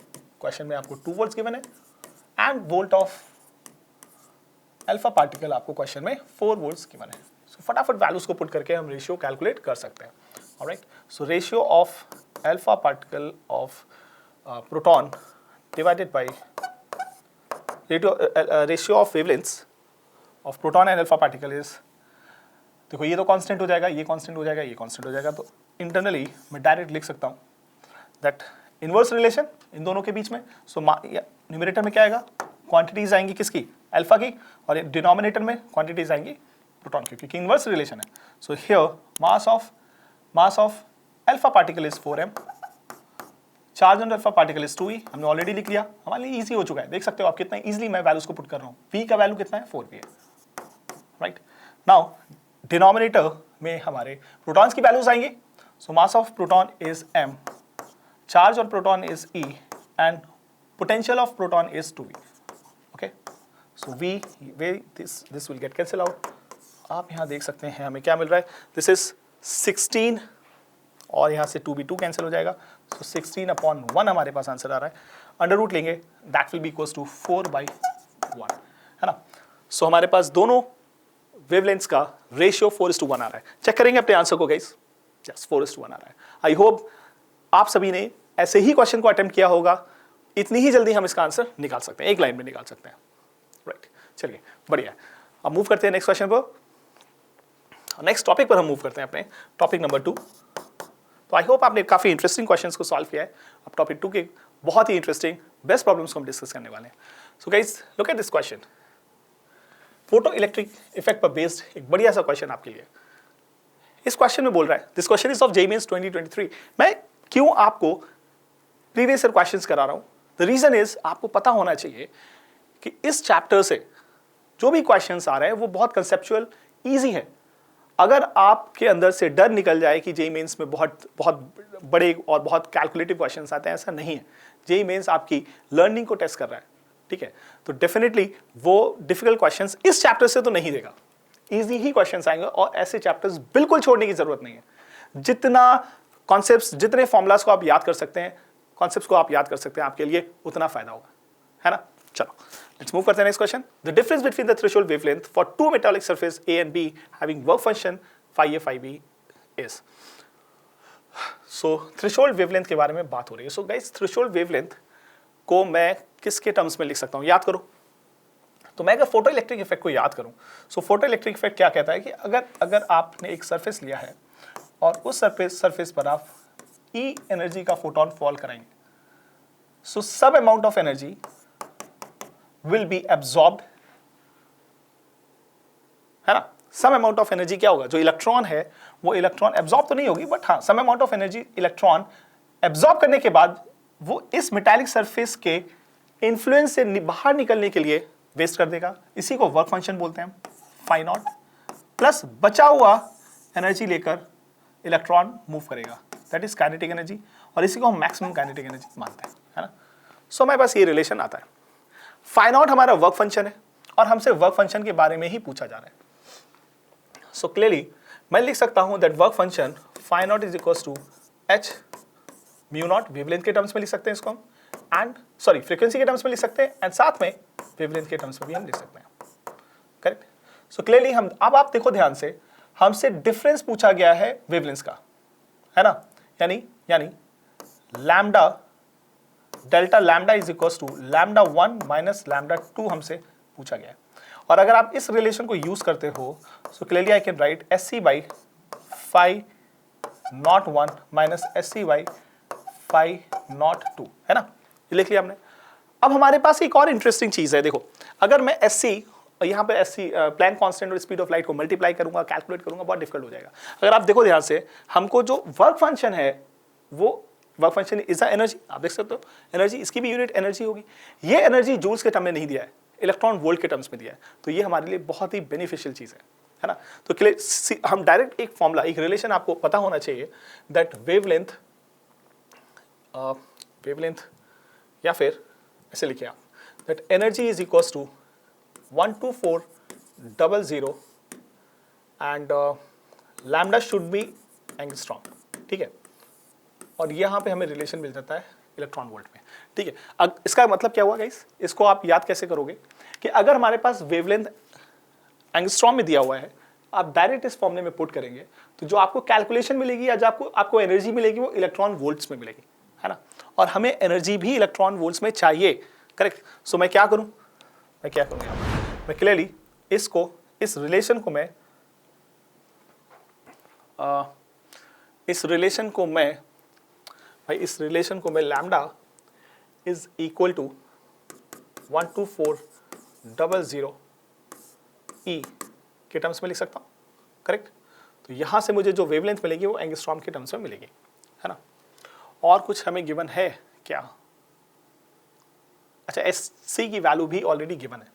क्वेश्चन में आपको 2 volts गिवन है, and volt of alpha particle आपको क्वेश्चन में 4 volts गिवन है। सो फटाफट वैल्यूज को पुट करके हम रेशियो कैलकुलेट कर सकते हैं, alright. So ratio of alpha particle of proton divided by ratio of wavelengths of proton and alpha particle is, देखो ये तो कांस्टेंट हो जाएगा, ये कांस्टेंट हो जाएगा, ये कांस्टेंट हो जाएगा, तो इंटरनली मैं डायरेक्ट लिख सकता हूँ दैट इनवर्स रिलेशन इन दोनों के बीच में। सो न्यूमरेटर में क्या आएगा, क्वांटिटीज आएंगी किसकी, अल्फा की, और डिनोमिनेटर में क्वांटिटीज आएंगी प्रोटॉन की, क्योंकि इनवर्स रिलेशन है। So here mass of alpha particle is 4m, charge on alpha particle is 2e। हमने ऑलरेडी लिख लिया, हमारे लिए इजी हो चुका है। देख सकते हो आप कितना इजीली मैं वैल्यूज को पुट कर रहा हूँ। v का वैल्यू कितना है, 4v है, राइट। नाउ डिनोमिनेटर में हमारे प्रोटॉन्स की वैल्यूज आएंगी। So mass of proton is m, charge on proton is e, and potential of proton is 2v, okay. So this will get cancel out. आप यहाँ देख सकते हैं हमें क्या मिल रहा है, दिस इज 16, और यहाँ से 2v2 कैंसिल हो जाएगा। सो 16/1 हमारे पास आंसर आ रहा है। अंडर रूट लेंगे, that will be equals to 4/1, है ना। सो हमारे पास दोनों वेवलेंथ्स का रेशियो 4:1 आ रहा है। चेक करेंगे अपने आंसर को गाइस, यस 4:1 आ रहा है। आई होप आप सभी ने ऐसे ही क्वेश्चन को अटेम्प्ट किया होगा। इतनी ही जल्दी हम इसका आंसर निकाल सकते हैं, एक लाइन में निकाल सकते हैं, राइट। चलिए बढ़िया है, अब मूव करते हैं नेक्स्ट क्वेश्चन पर। नेक्स्ट टॉपिक पर हम मूव करते हैं, अपने टॉपिक नंबर 2। तो आई होप आपने काफी इंटरेस्टिंग क्वेश्चंस को सॉल्व किया है। अब टॉपिक 2 के बहुत ही इंटरेस्टिंग बेस्ट प्रॉब्लम्स को हम डिस्कस करने वाले हैं। So guys look at this question, photo electric effect पर बेस्ड एक बढ़िया सा क्वेश्चन आपके लिए। इस क्वेश्चन में बोल रहा है, this question is of JEE Mains 2023। मैं क्यों आपको प्रीवियस ईयर क्वेश्चंस करा रहा हूं, द रीजन इज आपको पता होना चाहिए कि इस चैप्टर से जो भी क्वेश्चंस आ रहे हैं वो बहुत कंसेप्चुअल ईजी है। अगर आपके अंदर से डर निकल जाए कि जेईई मेंस में बहुत बहुत बड़े और बहुत कैलकुलेटिव क्वेश्चंस आते हैं, ऐसा नहीं है। जेईई मेंस आपकी लर्निंग को टेस्ट कर रहा है, ठीक है। तो डेफिनेटली वो डिफिकल्ट क्वेश्चंस इस चैप्टर से तो नहीं देगा, इजी ही क्वेश्चंस आएंगे और ऐसे चैप्टर्स बिल्कुल छोड़ने की जरूरत नहीं है। जितना कॉन्सेप्ट्स, जितने फॉर्मूलाज को आप याद कर सकते हैं, कॉन्सेप्ट्स को आप याद कर सकते हैं, आपके लिए उतना फायदा होगा, है ना। चलो लेट्स मूव करते हैं next question. The difference between the threshold wavelength for two metallic surface A and B having work function phi a phi b is। So threshold wavelength के बारे में बात हो रही है। सो गाइस, थ्रेशोल्ड वेवलेंथ को मैं किसके टर्म्स में लिख सकता हूं, याद करो। तो मैं अगर फोटो इलेक्ट्रिक इफेक्ट को याद करूं, सो फोटो इलेक्ट्रिक इफेक्ट क्या कहता है कि अगर आपने एक सरफेस लिया है और उस सरफेस पर आप ई एनर्जी का फोटोन फॉल कराएंगे, सो सब amount of energy will be absorbed, है ना। सम अमाउंट ऑफ एनर्जी क्या होगा, जो इलेक्ट्रॉन है वो इलेक्ट्रॉन एब्जॉर्ब तो नहीं होगी, बट हाँ some amount of energy electron absorb करने के बाद वो इस मेटालिक सरफेस के इन्फ्लुएंस से बाहर निकलने के लिए वेस्ट कर देगा। इसी को वर्क फंक्शन बोलते हैं, फाई नॉट, प्लस बचा हुआ एनर्जी लेकर इलेक्ट्रॉन मूव करेगा, दैट इज काइनेटिक एनर्जी, और इसी को हम मैक्सिमम काइनेटिक एनर्जी मानते हैं, है ना। सो हमारे पास ये रिलेशन आता है। फाई नॉट हमारा वर्क फंक्शन है और हमसे वर्क फंक्शन के बारे में ही पूछा जा रहा है। सो क्लियरली मैं लिख सकता हूं that work function phi not is equals to h mu not, wavelength के टर्म्स में लिख सकते हैं इसको हम, एंड सॉरी फ्रीक्वेंसी के टर्म्स में लिख सकते हैं, एंड साथ में वेवलेंथ के टर्म्स में भी हम लिख सकते हैं, करेक्ट। सो क्लियरली हम अब आप देखो ध्यान से, हमसे डिफरेंस पूछा गया है वेवलेंथ का, है ना, यानी lambda delta lambda is equals to lambda 1 minus lambda 2 हमसे पूछा गया है। और अगर आप इस रिलेशन को यूज करते हो, so clearly I can write S C by phi not 1 minus S C by phi not 2, है ना, ये लिख लिया हमने। अब हमारे पास एक और इंटरेस्टिंग चीज है, देखो अगर मैं एस सी यहाँ पे एस सी प्लैंक कांस्टेंट और स्पीड ऑफ लाइट को मल्टीप्लाई करूंगा, कैलकुलेट करूंगा, बहुत डिफिकल्ट हो जाएगा। अगर आप देखो ध्यान से, हमको जो वर्क फंक्शन है वो work function is a energy, आप देख सकते हो एनर्जी, इसकी भी यूनिट एनर्जी होगी। ये एनर्जी जूल्स के टर्म में नहीं दिया है, इलेक्ट्रॉन वोल्ट के टर्म्स में दिया है, तो ये हमारे लिए बहुत ही बेनिफिशियल चीज है ना। तो हम डायरेक्ट एक फॉर्मूला, एक रिलेशन आपको पता होना चाहिए दैट वेवलेंथ या फिर ऐसे लिखिए आप, that energy is equals to 12400 and lambda should be angstrom, ठीक है। और यहाँ पे हमें रिलेशन मिल जाता है इलेक्ट्रॉन वोल्ट में, ठीक है। अब इसका मतलब क्या हुआ गाइस, इसको आप याद कैसे करोगे कि अगर हमारे पास वेवलेंथ एंगस्ट्रॉम में दिया हुआ है, आप डायरेक्ट इस फॉर्मूले में पुट करेंगे तो जो आपको कैलकुलेशन मिलेगी या जो आपको एनर्जी मिलेगी वो इलेक्ट्रॉन वोल्ट्स में मिलेगी, है ना। और हमें एनर्जी भी इलेक्ट्रॉन वोल्ट्स में चाहिए, करेक्ट। सो मैं क्या करूं, मैं क्लियरली इस रिलेशन को मैं लैम्डा इज इक्वल टू 12400 ई के टर्म्स में लिख सकता हूँ, करेक्ट। तो यहाँ से मुझे जो वेवलेंथ मिलेगी वो एंगस्ट्रॉम के टर्म्स में मिलेगी, है ना। और कुछ हमें गिवन है क्या, अच्छा एस सी की वैल्यू भी ऑलरेडी गिवन है,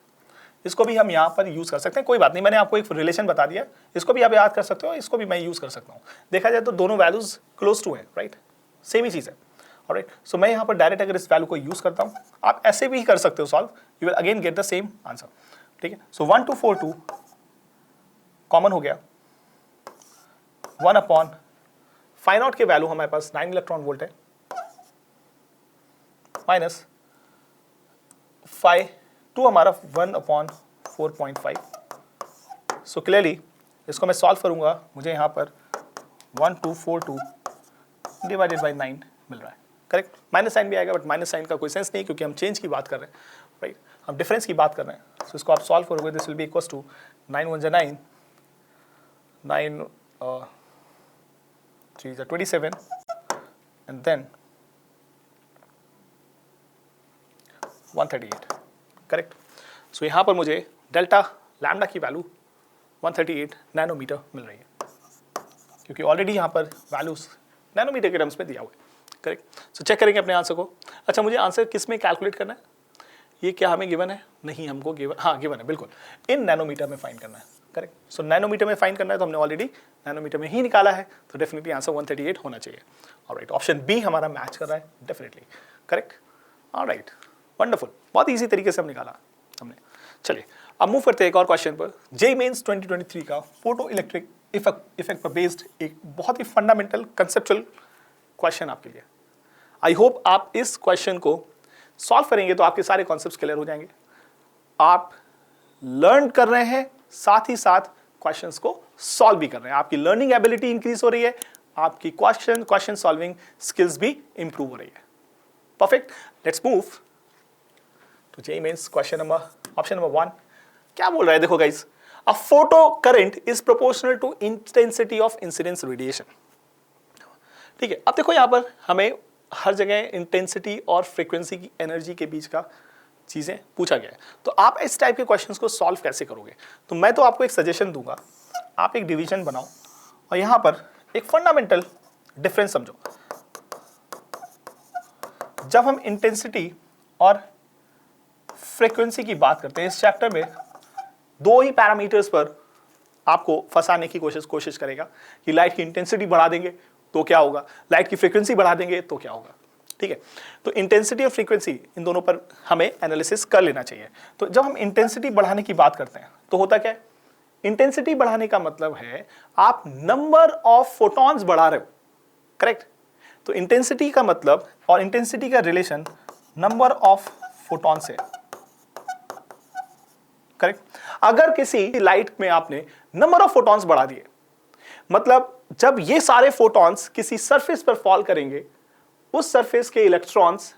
इसको भी हम यहाँ पर यूज कर सकते हैं, कोई बात नहीं, मैंने आपको एक रिलेशन बता दिया, इसको भी आप याद कर सकते हो, इसको भी मैं यूज कर सकता हूँ। देखा जाए तो दोनों वैल्यूज क्लोज टू हैं, राइट, सेम ही चीज है, ऑलराइट। सो मैं यहाँ पर डायरेक्ट अगर इस वैल्यू को यूज करता हूँ, आप ऐसे भी कर सकते हो solve, you will again get the same answer, ठीक है। सो 1242 कॉमन हो गया, 1 अपॉन फाई नॉट के वैल्यू हमारे पास 9 इलेक्ट्रॉन वोल्ट है, माइनस फाई 2 हमारा 1 अपॉन 4.5। सो क्लियरली इसको मैं सॉल्व करूंगा, मुझे यहाँ पर 1242 डिवाइडेड बाई 9 मिल रहा है, करेक्ट। माइनस साइन भी आएगा, बट माइनस साइन का कोई सेंस नहीं क्योंकि हम चेंज की बात कर रहे हैं, राइट, हम डिफरेंस की बात कर रहे हैं। सो इसको आप सॉल्व करोगे, this will be equals to 9 1 9 9 3 27 and then 138, correct. So यहाँ पर मुझे डेल्टा लैम्डा की वैल्यू 138 नैनोमीटर मिल रही है, क्योंकि ऑलरेडी यहाँ पर वैल्यूज नैनोमीटर के टर्म्स में दिया हुआ है, करेक्ट। सो चेक करेंगे अपने आंसर को। अच्छा, मुझे आंसर किस में कैलकुलेट करना है? ये क्या हमें गिवन है? नहीं, हमको गिवन, हाँ गिवन है बिल्कुल, इन नैनोमीटर में फाइंड करना है। करेक्ट। सो नैनोमीटर में फाइंड करना है तो हमने ऑलरेडी नैनोमीटर में ही निकाला है, तो डेफिनेटली आंसर 138 होना चाहिए। ऑलराइट, ऑप्शन बी हमारा मैच कर रहा है डेफिनेटली। करेक्ट। ऑलराइट, वंडरफुल, बहुत ईजी तरीके से हम निकाला हमने। चलिए अब मूव करते हैं एक और क्वेश्चन पर। जेईई मेंस 2023 का फोटो इलेक्ट्रिक इफेक्ट पर बेस्ड एक बहुत ही फंडामेंटल कंसेप्चुअल क्वेश्चन आपके लिए। आई होप आप इस क्वेश्चन को सॉल्व करेंगे तो आपके सारे कॉन्सेप्ट्स क्लियर हो जाएंगे। आप लर्न कर रहे हैं, साथ ही साथ क्वेश्चंस को सॉल्व भी कर रहे हैं। आपकी लर्निंग एबिलिटी इंक्रीज हो रही है, आपकी क्वेश्चन सॉल्विंग स्किल्स भी इंप्रूव हो रही है। Perfect, let's move to JEE mains question number, option number 1। क्या बोल रहा है? देखो guys, a photo current is proportional to intensity of incidence radiation. ठीक है, अब देखो यहां पर हमें हर जगह इंटेंसिटी और फ्रीक्वेंसी की एनर्जी के बीच का चीजें पूछा गया है, तो आप इस टाइप के क्वेश्चंस को सॉल्व कैसे करोगे? तो मैं तो आपको एक सजेशन दूंगा, आप एक डिवीजन बनाओ और यहां पर एक फंडामेंटल डिफरेंस समझो। जब हम इंटेंसिटी और फ्रीक्वेंसी की बात करते हैं इस चैप्टर में, दो ही पैरामीटर्स पर आपको फंसाने की कोशिश करेगा कि लाइट की इंटेंसिटी बढ़ा देंगे तो क्या होगा, लाइट की फ्रीक्वेंसी बढ़ा देंगे तो क्या होगा। ठीक है, तो इंटेंसिटी और फ्रीक्वेंसी इन दोनों पर हमें एनालिसिस कर लेना चाहिए। तो जब हम इंटेंसिटी बढ़ाने की बात करते हैं तो होता क्या है? इंटेंसिटी बढ़ाने का मतलब है आप नंबर ऑफ फोटॉन्स बढ़ा रहे हो। करेक्ट। तो इंटेंसिटी का मतलब और इंटेंसिटी का रिलेशन नंबर ऑफ फोटॉन से। करेक्ट। अगर किसी लाइट में आपने नंबर ऑफ फोटॉन्स बढ़ा दिए, मतलब जब ये सारे फोटॉन्स किसी सरफेस पर फॉल करेंगे, उस सरफेस के इलेक्ट्रॉन्स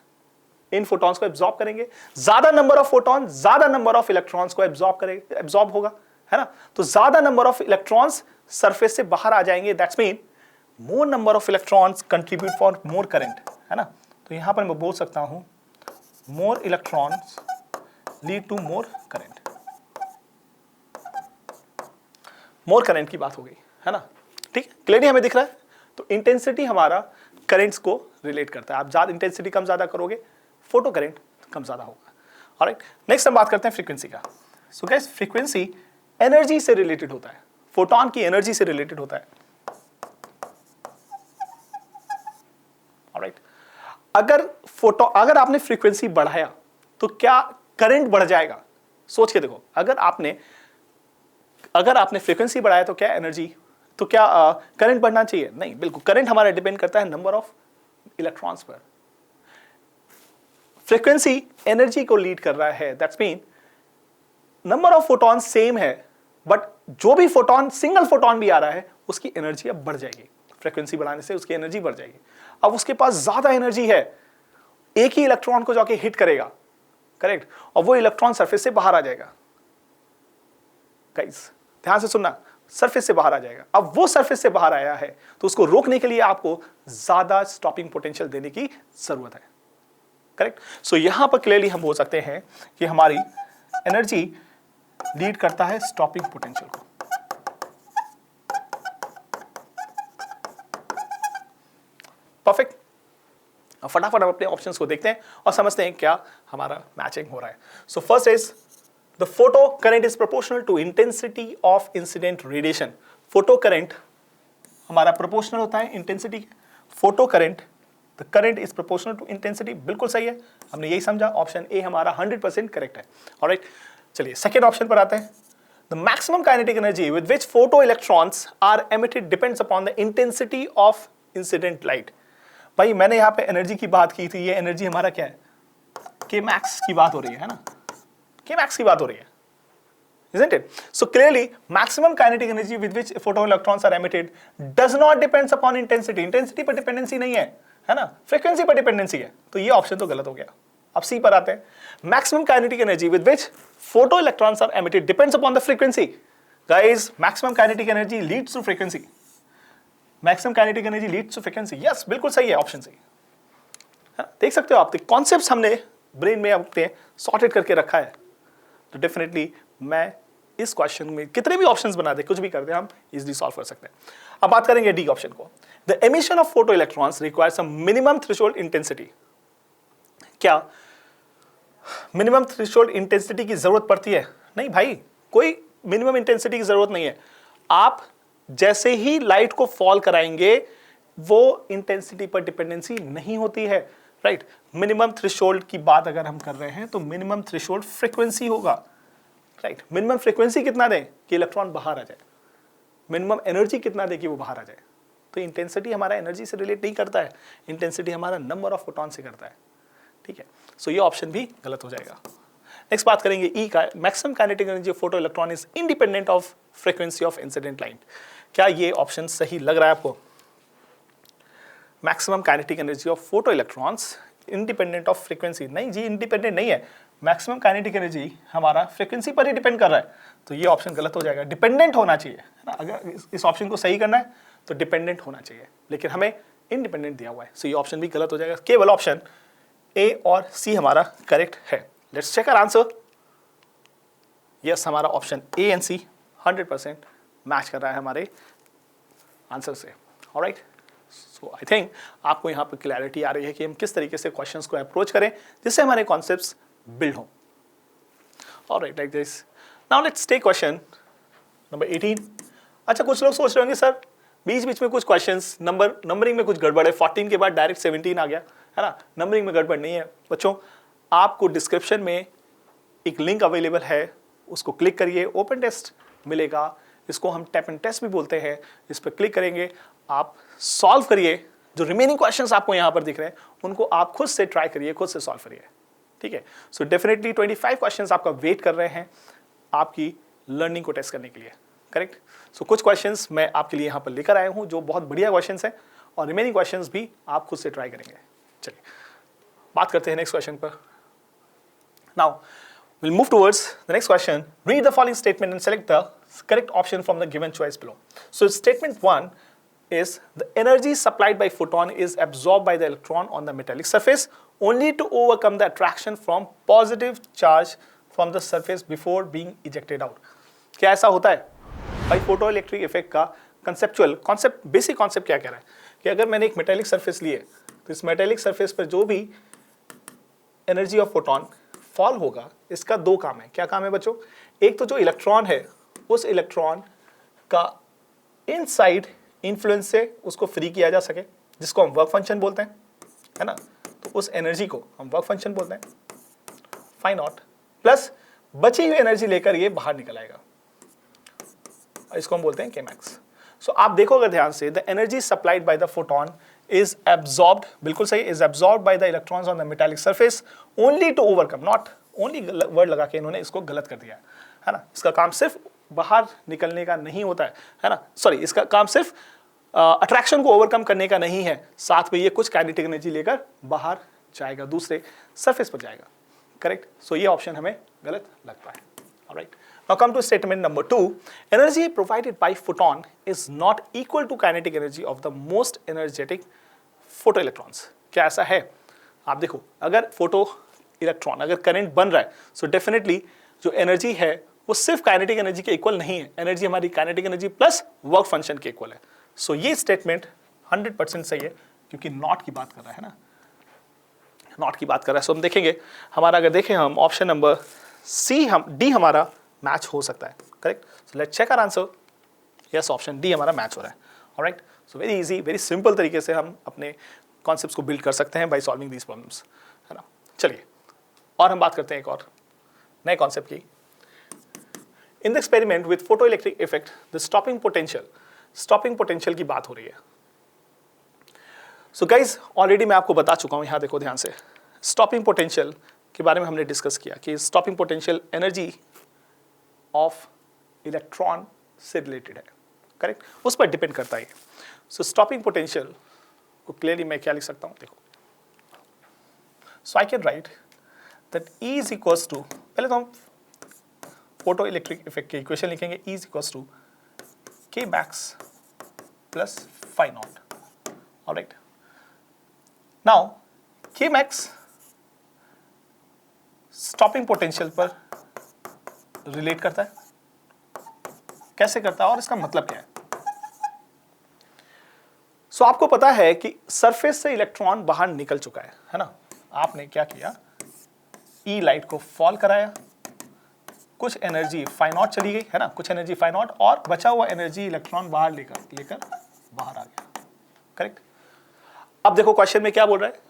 इन फोटॉन्स को एब्जॉर्ब करेंगे। ज्यादा नंबर ऑफ फोटॉन ज्यादा नंबर ऑफ इलेक्ट्रॉन्स को एब्जॉर्ब होगा, है ना? तो ज्यादा नंबर ऑफ इलेक्ट्रॉन्स सरफेस से बाहर आ जाएंगे, that's mean more number of electrons contribute for more current, है ना? तो यहां पर मैं बोल सकता हूं more electrons lead to more current. More current की बात हो गई, है ना? ठीक, क्लियरली हमें दिख रहा है। तो इंटेंसिटी हमारा करंट्स को रिलेट करता है। आप ज्यादा इंटेंसिटी कम ज्यादा करोगे, फोटो करंट कम ज्यादा होगा। ऑलराइट, नेक्स्ट हम बात करते हैं फ्रीक्वेंसी का। सो गाइस, फ्रीक्वेंसी एनर्जी से रिलेटेड होता है, फोटॉन की एनर्जी से रिलेटेड होता है। ऑलराइट, अगर आपने फ्रीक्वेंसी बढ़ाया तो क्या करंट बढ़ जाएगा? सोच के देखो, अगर आपने फ्रीक्वेंसी बढ़ाया तो क्या एनर्जी, तो क्या करंट बढ़ना चाहिए? नहीं, बिल्कुल। करंट हमारा डिपेंड करता है नंबर ऑफ इलेक्ट्रॉन्स पर। फ्रीक्वेंसी एनर्जी को लीड कर रहा है, that's mean number of photon same है, बट जो भी फोटॉन, सिंगल फोटॉन भी आ रहा है, उसकी एनर्जी अब बढ़ जाएगी। फ्रीक्वेंसी बढ़ाने से उसकी एनर्जी बढ़ जाएगी। अब उसके पास ज्यादा एनर्जी है, एक ही इलेक्ट्रॉन को जाके हिट करेगा, करेक्ट, और वो इलेक्ट्रॉन सरफेस से बाहर आ जाएगा। गाइस ध्यान से सुनना, सरफेस से बाहर आ जाएगा। अब वो सरफेस से बाहर आया है तो उसको रोकने के लिए आपको ज्यादा स्टॉपिंग पोटेंशियल देने की जरूरत है। करेक्ट। सो यहां पर क्लियरली हम बोल सकते हैं कि हमारी एनर्जी लीड करता है स्टॉपिंग पोटेंशियल को। परफेक्ट। अब फटाफट हम अपने ऑप्शंस को देखते हैं और समझते हैं क्या हमारा मैचिंग हो रहा है। So first is the photo current is proportional to intensity of incident radiation. Photo current हमारा प्रोपोर्शनल होता है इंटेंसिटी के। Photo current, the current is proportional to intensity, बिल्कुल सही है, हमने यही समझा। ऑप्शन ए हमारा 100% करेक्ट है। ऑलराइट, चलिए सेकेंड ऑप्शन पर आते हैं। The maximum kinetic energy with which photo electrons are emitted depends upon the intensity of incident light. भाई मैंने यहां पे एनर्जी की बात की थी, ये एनर्जी हमारा क्या है? के मैक्स की बात हो रही है ना? के मैक्स की बात हो रही है, isn't it? So clearly, maximum kinetic energy with which photoelectrons are emitted does not depends upon intensity. Intensity पर डिपेंडेंसी नहीं है ना? फ्रीक्वेंसी पर डिपेंडेंसी है। तो ये ऑप्शन तो गलत हो गया। अब सी पर आते हैं। Maximum kinetic energy with which photoelectrons are emitted depends upon the frequency. Guys, maximum kinetic energy leads to frequency. Maximum kinetic energy leads to frequency. Yes, बिल्कुल सही है, ऑप्शन सही। देख सकते हो आप, कॉन्सेप्ट्स हमने ब्रेन में अपने सॉर्टेड करके रखा है। तो डेफिनेटली मैं इस क्वेश्चन में कितने भी ऑप्शंस बना दे, कुछ भी कर दे, हम इजीली सॉल्व कर सकते हैं। अब बात करेंगे डी ऑप्शन को। The emission of photo electrons requires a minimum threshold intensity. क्या मिनिमम थ्रेशोल्ड इंटेंसिटी की जरूरत पड़ती है? नहीं भाई, कोई मिनिमम इंटेंसिटी की जरूरत नहीं है। आप जैसे ही लाइट को फॉल कराएंगे वो इंटेंसिटी पर डिपेंडेंसी नहीं होती है, राइट। मिनिमम थ्रेशोल्ड की बात अगर हम कर रहे हैं तो मिनिमम थ्रेशोल्ड फ्रीक्वेंसी होगा, राइट। मिनिमम फ्रीक्वेंसी कितना दें कि इलेक्ट्रॉन बाहर आ जाए, मिनिमम एनर्जी कितना दें कि वो बाहर आ जाए। तो इंटेंसिटी हमारा एनर्जी से रिलेट नहीं करता है, इंटेंसिटी हमारा नंबर ऑफ फोटॉन से करता है, ठीक है। सो ये ऑप्शन भी गलत हो जाएगा। नेक्स्ट बात करेंगे ई का। Maximum kinetic energy of photo electron is independent of frequency of incident light. क्या ये ऑप्शन सही लग रहा है आपको? Maximum kinetic energy of photo electrons independent of frequency? नहीं जी, इंडिपेंडेंट नहीं है। मैक्सिमम काइनेटिक एनर्जी हमारा फ्रीक्वेंसी पर ही डिपेंड कर रहा है, तो ये ऑप्शन गलत हो जाएगा। डिपेंडेंट होना चाहिए, है ना। अगर इस ऑप्शन को सही करना है तो डिपेंडेंट होना चाहिए, लेकिन हमें इंडिपेंडेंट दिया हुआ है, सो ये ऑप्शन भी गलत हो जाएगा। केवल ऑप्शन ए और सी हमारा करेक्ट है। Let's check our answer. Yes, हमारा option A and C 100% match कर रहा है हमारे आंसर से। ऑलराइट, सो आई थिंक आपको यहाँ पर क्लैरिटी आ रही है कि हम किस तरीके से क्वेश्चंस को अप्रोच करें जिससे हमारे कॉन्सेप्ट्स बिल्ड हों। Alright, like this. Now let's take question number 18। अच्छा, कुछ लोग सोच रहे होंगे सर बीच बीच में कुछ क्वेश्चंस नंबरिंग में कुछ गड़बड़ है, 14 के बाद डायरेक्ट 17 आ गया, है ना। नंबरिंग में गड़बड़ नहीं है बच्चों। आपको डिस्क्रिप्शन में एक लिंक अवेलेबल है, उसको क्लिक करिए, ओपन टेस्ट मिलेगा, इसको हम टैप एंड टेस्ट भी बोलते हैं। इस पर क्लिक करेंगे, आप सॉल्व करिए। जो रिमेनिंग क्वेश्चंस आपको यहाँ पर दिख रहे हैं उनको आप खुद से ट्राई करिए, खुद से सॉल्व करिए, ठीक है। सो डेफिनेटली 25 क्वेश्चंस आपका वेट कर रहे हैं आपकी लर्निंग को टेस्ट करने के लिए, करेक्ट। सो कुछ क्वेश्चंस मैं आपके लिए यहाँ पर लेकर आया हूँ जो बहुत बढ़िया क्वेश्चंस हैं, और रिमेनिंग क्वेश्चंस भी आप खुद से ट्राई करेंगे। चलिए बात करते हैं नेक्स्ट क्वेश्चन पर। Now we'll move towards the next question. Read the following statement and select the correct option from the given choice below. So statement 1 is the energy supplied by photon is absorbed by the electron on the metallic surface only to overcome the attraction from positive charge from the surface before being ejected out. क्या ऐसा होता है भाई? फोटो इलेक्ट्रिक इफेक्ट का कॉन्सेप्ट बेसिक कॉन्सेप्ट क्या कह रहा है कि अगर मैंने एक मेटेलिक सरफेस ली है तो इस मेटेलिक सरफेस पर जो भी एनर्जी ऑफ फोटोन फॉल होगा, इसका दो काम है। क्या काम है बच्चों? एक तो जो इलेक्ट्रॉन है उस इलेक्ट्रॉन का इनसाइड इन्फ्लुएंस से उसको फ्री किया जा सके, जिसको हम वर्क फंक्शन बोलते हैं, है ना। तो उस एनर्जी को हम वर्क फंक्शन बोलते हैं, फाई नॉट, प्लस बची हुई एनर्जी लेकर ये बाहर निकल आएगा, इसको हम बोलते हैं केमैक्स। सो आप देखो अगर ध्यान से, the energy supplied by the photon is absorbed, बिल्कुल सही, is absorbed by the electrons on the metallic surface only to overcome, not only word लगा के इन्होंने इसको गलत कर दिया है ना। इसका काम सिर्फ बाहर निकलने का नहीं होता है ना, सॉरी, इसका काम सिर्फ अट्रैक्शन को ओवरकम करने का नहीं है, साथ में ये कुछ काइनेटिक एनर्जी लेकर बाहर जाएगा, दूसरे सरफेस पर जाएगा, करेक्ट। सो ये ऑप्शन हमें गलत लगता है। Alright, now come to statement number 2. Energy provided by photon is not equal to kinetic energy of the most energetic photoelectrons. क्या ऐसा है? आप देखो, अगर फोटो इलेक्ट्रॉन अगर करंट बन रहा है, सो डेफिनेटली जो एनर्जी है वो सिर्फ काइनेटिक एनर्जी के इक्वल नहीं है, एनर्जी हमारी kinetic energy plus work function के इक्वल है। सो ये स्टेटमेंट 100% सही है, क्योंकि नॉट की बात कर रहा है ना, नॉट की बात कर रहा है। सो हम देखेंगे, हमारा अगर देखें हम ऑप्शन नंबर सी, हम डी हमारा मैच हो सकता है, correct. So let's check our answer. Yes, option D हमारा मैच हो रहा है। Alright, so very easy, very simple तरीके से हम अपने कॉन्सेप्ट्स को बिल्ड कर सकते हैं बाय सॉल्विंग दीज प्रॉब्लम्स, है ना। चलिए और हम बात करते हैं एक और नए कॉन्सेप्ट की। In the experiment with photo electric effect the stopping potential की बात हो रही है। सो गाइज ऑलरेडी मैं आपको बता चुका हूँ, यहाँ देखो ध्यान से, स्टॉपिंग पोटेंशियल के बारे में हमने डिस्कस किया कि stopping potential energy of electron से रिलेटेड है, करेक्ट, उस पर डिपेंड करता है। सो स्टॉपिंग पोटेंशियल को क्लियरली मैं क्या लिख सकता हूं, देखो, so I can write that E is equals to, पहले तो हम फोटो इलेक्ट्रिक इफेक्ट के इक्वेशन लिखेंगे, E is equals to K max plus phi naught. Alright, now K max stopping potential पर रिलेट करता है, कैसे करता है और इसका मतलब क्या है। सो आपको पता है कि सरफेस से इलेक्ट्रॉन बाहर निकल चुका है ना। आपने क्या किया, ई लाइट को फॉल कराया, कुछ एनर्जी फाई नॉट चली गई है ना, कुछ एनर्जी फाई नॉट, और बचा हुआ एनर्जी इलेक्ट्रॉन बाहर लेकर बाहर आ गया। करेक्ट। अब देखो क्वेश्चन में क्या बोल रहा है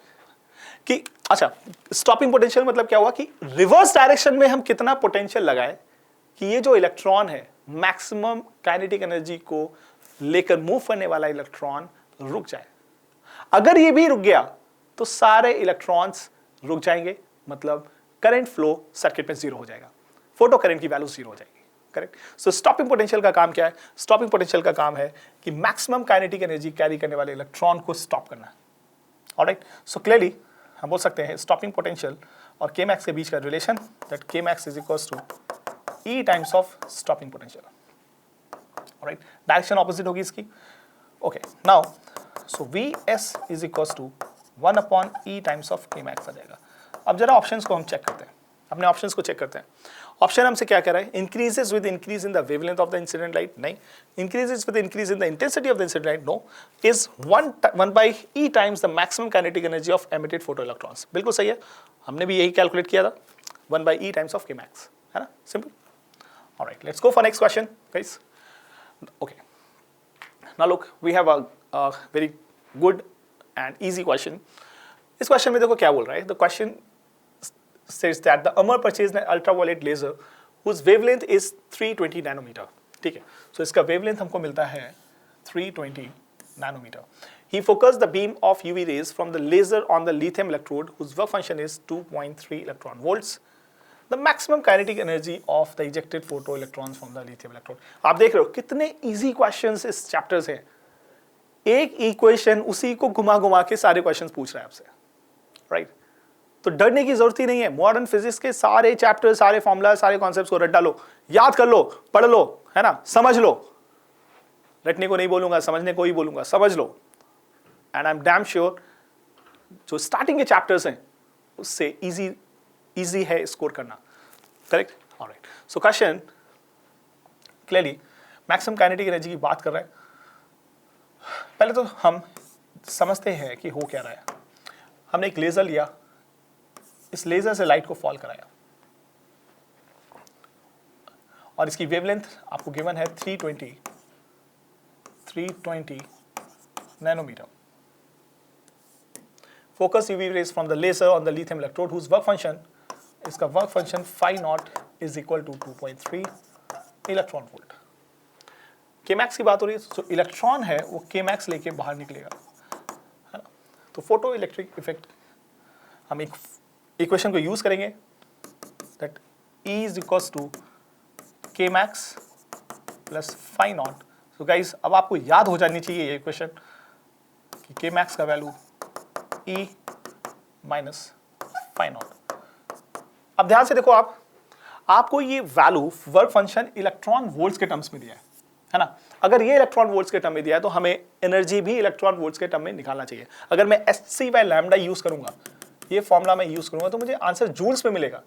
कि अच्छा, स्टॉपिंग पोटेंशियल मतलब क्या हुआ कि रिवर्स डायरेक्शन में हम कितना पोटेंशियल लगाए कि ये जो इलेक्ट्रॉन है मैक्सिमम काइनेटिक एनर्जी को लेकर मूव करने वाला इलेक्ट्रॉन रुक जाए। अगर ये भी रुक गया तो सारे इलेक्ट्रॉन्स रुक जाएंगे, मतलब करंट फ्लो सर्किट में जीरो हो जाएगा, फोटो करंट की वैल्यू जीरो हो जाएगी। करेक्ट। सो स्टॉपिंग पोटेंशियल का काम क्या है? स्टॉपिंग पोटेंशियल का काम है कि मैक्सिमम काइनेटिक एनर्जी कैरी करने वाले इलेक्ट्रॉन को स्टॉप करना। ऑलराइट, सो क्लियरली हम बोल सकते हैं स्टॉपिंग पोटेंशियल और के मैक्स के बीच का relation, that K max is equals to E times of stopping potential. Alright, direction opposite होगी इसकी। Okay, now so V S is equals to 1 upon E times of K max आ जाएगा। अब जरा ऑप्शंस को हम चेक करते हैं, अपने ऑप्शंस को चेक करते हैं। ऑप्शन हमसे क्या कह रहा है? Increases with increase in the wavelength of the incident light, नहीं। Increases with increase in the intensity of the incident light, no. Is 1 by E times the maximum kinetic energy of emitted photoelectrons, बिल्कुल सही है, हमने भी यही कैलकुलेट किया था, 1 by E times of K max, है ना, simple. Alright, let's go for next question guys. Okay, now look, we have a very good and easy question. इस क्वेश्चन में देखो क्या बोल रहा है। The question says that the Amar purchased an ultraviolet laser whose wavelength is 320 nanometer. ठीक है, so इसका wavelength हमको मिलता है 320 nanometer. He focused the beam of UV rays from the laser on the lithium electrode whose work function is 2.3 electron volts. The maximum kinetic energy of the ejected photoelectrons from the lithium electrode. आप देख रहे हो कितने easy questions इस chapters हैं। एक equation उसी को घुमा घुमा के सारे questions पूछ रहा है आपसे, right? तो डरने की जरूरत ही नहीं है। मॉडर्न फिजिक्स के सारे चैप्टर, सारे फॉर्मूला, सारे कॉन्सेप्ट्स को रट डालो, याद कर लो, पढ़ लो, है ना, समझ लो। रटने को नहीं बोलूंगा, समझने को ही बोलूंगा, समझ लो। And I am damn sure जो स्टार्टिंग के चैप्टर्स हैं उससे इजी है स्कोर करना। Correct. Alright, so question clearly maximum kinetic energy की बात कर रहा है। पहले तो हम समझते हैं कि हो क्या रहा है। हमने एक लेजर लिया, इस लेजर से लाइट को फॉल कराया और इसकी वेवलेंथ आपको गिवन है 320 nanometre. Focus UV rays from the laser on the lithium electrode whose work function, इसका work function phi not is equal to 2.3 electron volt. K max की बात हो रही है, जो इलेक्ट्रॉन है वो के मैक्स लेके बाहर निकलेगा, है ना। तो फोटो इलेक्ट्रिक इफेक्ट हम एक इक्वेशन को यूज करेंगे, that E is equals to K max plus phi naught. So guys, अब आपको याद हो जानी चाहिए ये इक्वेशन कि के मैक्स का value E minus phi naught. अब ध्यान से देखो, आपको ये value work function electron volts के टर्म्स में दिया है ना। अगर ये इलेक्ट्रॉन वोल्ट्स के टर्म में दिया है तो हमें एनर्जी भी इलेक्ट्रॉन वोल्ट्स के टर्म में निकालना चाहिए। अगर मैं Hc बाय लैम्डा यूज करूंगा, ये फॉर्मूला मैं यूज करूंगा, तो मुझे आंसर जूल्स में मिलेगा।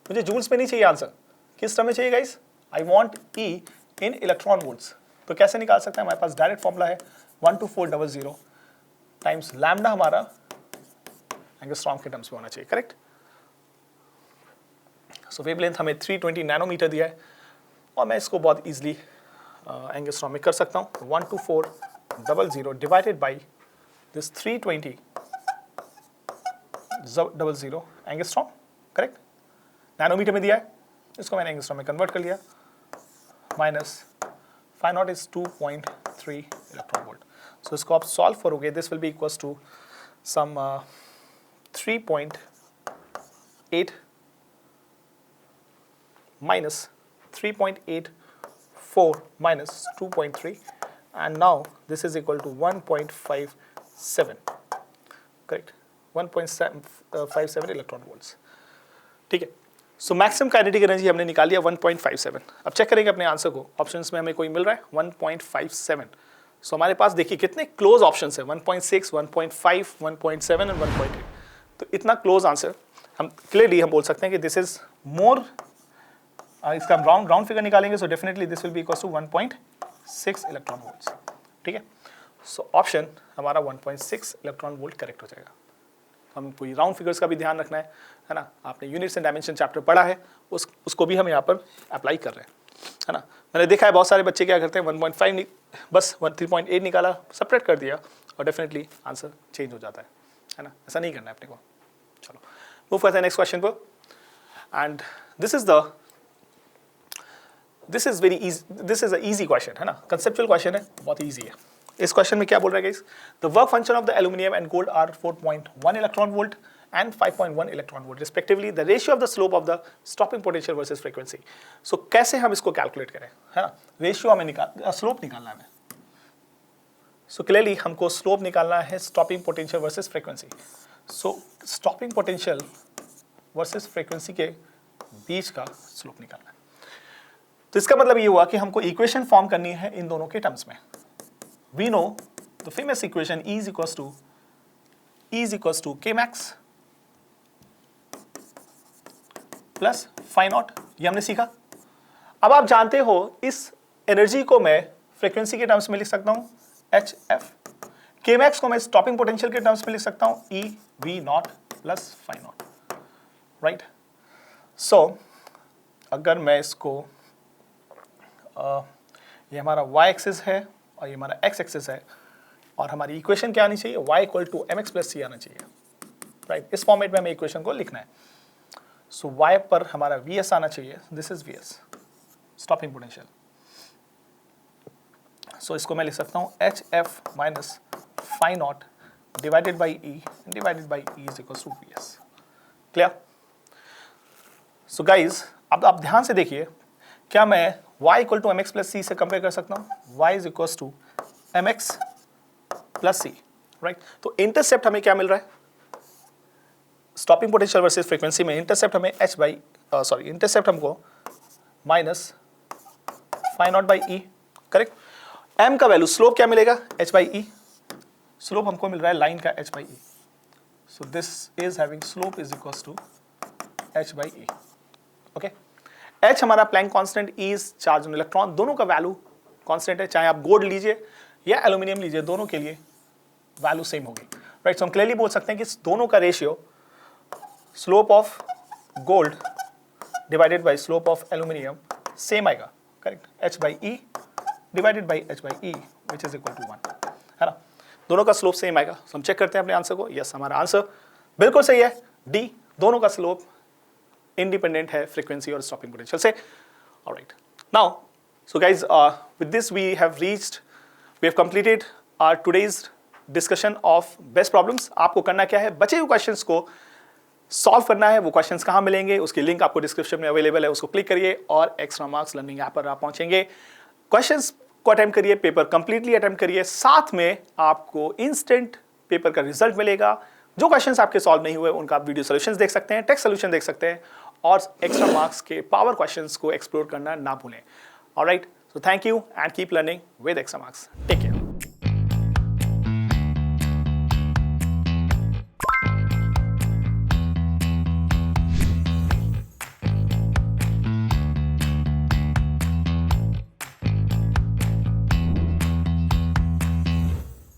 मुझे जूल्स में नहीं चाहिए आंसर, किस टर्म में चाहिए guys? I want E in electron volts. तो कैसे निकाल सकते हैं? हमारे पास डायरेक्ट फॉर्मूला है 12400 टाइम्स लैम्डा, हमारा एंगस्ट्रॉम के टर्म्स में होना चाहिए। करेक्ट। सो वेवलेंथ हमें 320 नैनोमीटर दिया है और मैं इसको बहुत इजीली एंगस्ट्रॉम में कर सकता हूँ। 12400 divided by this 320 00 angstrom. Correct. Nanometer में दिया है, इसको मैंने एंगस्ट्रॉम में कन्वर्ट कर लिया, minus phi not is 2.3 electron volt. So इसको आप सॉल्व करोगे, this will be equals to some 3.8 minus 3.84 minus 2.3 and now this is equal to 1.57, correct, 1.57 electron volts. ठीक है, सो मैक्सिमम काइनेटिक एनर्जी हमने निकाल लिया 1.57। अब चेक करेंगे अपने आंसर को, ऑप्शंस में हमें कोई मिल रहा है 1.57। सो हमारे पास देखिए कितने क्लोज ऑप्शंस है, 1.6, 1.5, 1.7 एंड 1.8। तो इतना क्लोज आंसर हम क्लियरली हम बोल सकते हैं कि दिस इज मोर इसका हम राउंड फिगर निकालेंगे, so definitely this will be equal to 1.6 electron volts, ठीक है। सो ऑप्शन हमारा 1.6 इलेक्ट्रॉन वोल्ट करेक्ट हो जाएगा। हम कोई राउंड फिगर्स का भी ध्यान रखना है ना। आपने यूनिट्स एंड डायमेंशन चैप्टर पढ़ा है, उसको भी हम यहाँ पर अप्लाई कर रहे हैं, है ना। मैंने देखा है बहुत सारे बच्चे क्या करते हैं 1.5 बस 3.8 निकाला, सेपरेट कर दिया और डेफिनेटली आंसर चेंज हो जाता है ना। ऐसा नहीं करना है अपने को। चलो मूव करते हैं नेक्स्ट क्वेश्चन पर। And this is very easy, this is a easy question, है ना। कंसेप्चुअल क्वेश्चन है, बहुत ईजी है। इस क्वेश्चन में क्या बोल रहा है guys, the work function of the aluminium and gold are 4.1 electron volt and 5.1 electron volt respectively, the ratio of the slope of the stopping potential versus frequency। so कैसे हम इसको कैलकुलेट करें, है ना। रेशियो हमें स्लोप निकालना है। सो क्लियरली हमको स्लोप निकालना है स्टॉपिंग पोटेंशियल वर्सेस फ्रीक्वेंसी। सो स्टॉपिंग पोटेंशियल वर्सेस फ्रीक्वेंसी के बीच का स्लोप निकालना है। तो इसका मतलब ये हुआ कि हमको इक्वेशन फॉर्म करनी है इन दोनों के टर्म्स में। We know the famous equation E is equals to K max plus phi naught, ये हमने सीखा। अब आप जानते हो इस एनर्जी को मैं फ्रीक्वेंसी के टर्म्स में लिख सकता हूं HF, K max को मैं स्टॉपिंग पोटेंशियल के टर्म्स में लिख सकता हूं E V naught plus phi naught, right. So अगर मैं इसको ये हमारा y एक्सिस है और ये हमारा x एक्सिस है, और हमारी इक्वेशन क्या आनी चाहिए, y equal to mx plus c आना चाहिए, राइट। इस फॉर्मेट में हमें इक्वेशन को लिखना है। सो y पर हमारा vs आना चाहिए, this is vs stopping potential. So इसको मैं लिख सकता हूँ HF minus phi naught divided by E is equal to vs। Clear. So guys अब आप ध्यान से देखिए, क्या मैं y equal to mx plus c से कंपेयर कर सकता हूँ, y is equal to mx plus C, right. तो इंटरसेप्ट हमें क्या मिल रहा है, स्टॉपिंग पोटेंशियल वर्सेस फ्रीक्वेंसी में इंटरसेप्ट हमें इंटरसेप्ट हमको minus phi naught by E, correct. M का वैल्यू स्लोप क्या मिलेगा, h बाई ई, स्लोप हमको मिल रहा है लाइन का h by E. So this is having slope is equal to h by E, okay. h हमारा Planck constant, E is charge on electron, दोनों का वैल्यू कांस्टेंट है, चाहे आप गोल्ड लीजिए या एल्यूमिनियम लीजिए, दोनों के लिए वैल्यू सेम होगी, राइट। सो हम क्लियरली बोल सकते हैं कि दोनों का ratio slope of gold divided by slope of aluminium same आएगा, correct. h by e divided by h by e which is equal to 1, है ना। दोनों का स्लोप सेम आएगा। So हम चेक करते हैं अपने आंसर को। यस, हमारा आंसर बिल्कुल सही है, डी, दोनों का स्लोप इंडिपेंडेंट है फ्रीक्वेंसी और स्टॉपिंग पोटेंशियल से। Alright, now so guys, with this we have completed our today's discussion of best problems। आपको करना क्या है, बचे हुए क्वेश्चंस को सॉल्व करना है। वो क्वेश्चंस कहाँ मिलेंगे, उसकी लिंक आपको डिस्क्रिप्शन में अवेलेबल है, उसको क्लिक करिए और एक्स्ट्रा मार्क्स लर्निंग ऐप पर आप पहुंचेंगे। क्वेश्चंस को अटेम्प्ट करिए, पेपर कंप्लीटली अटेम्प्ट करिए, साथ में आपको इंस्टेंट पेपर का रिजल्ट मिलेगा। जो क्वेश्चंस आपके सॉल्व नहीं हुए उनका आप वीडियो सोल्यूशंस देख सकते हैं, टेक्स्ट सोल्यूशन देख सकते हैं, और एक्स्ट्रा मार्क्स के पावर क्वेश्चंस को एक्सप्लोर करना ना भूलें। Alright, so thank you and keep learning with Extra Marks. Take care.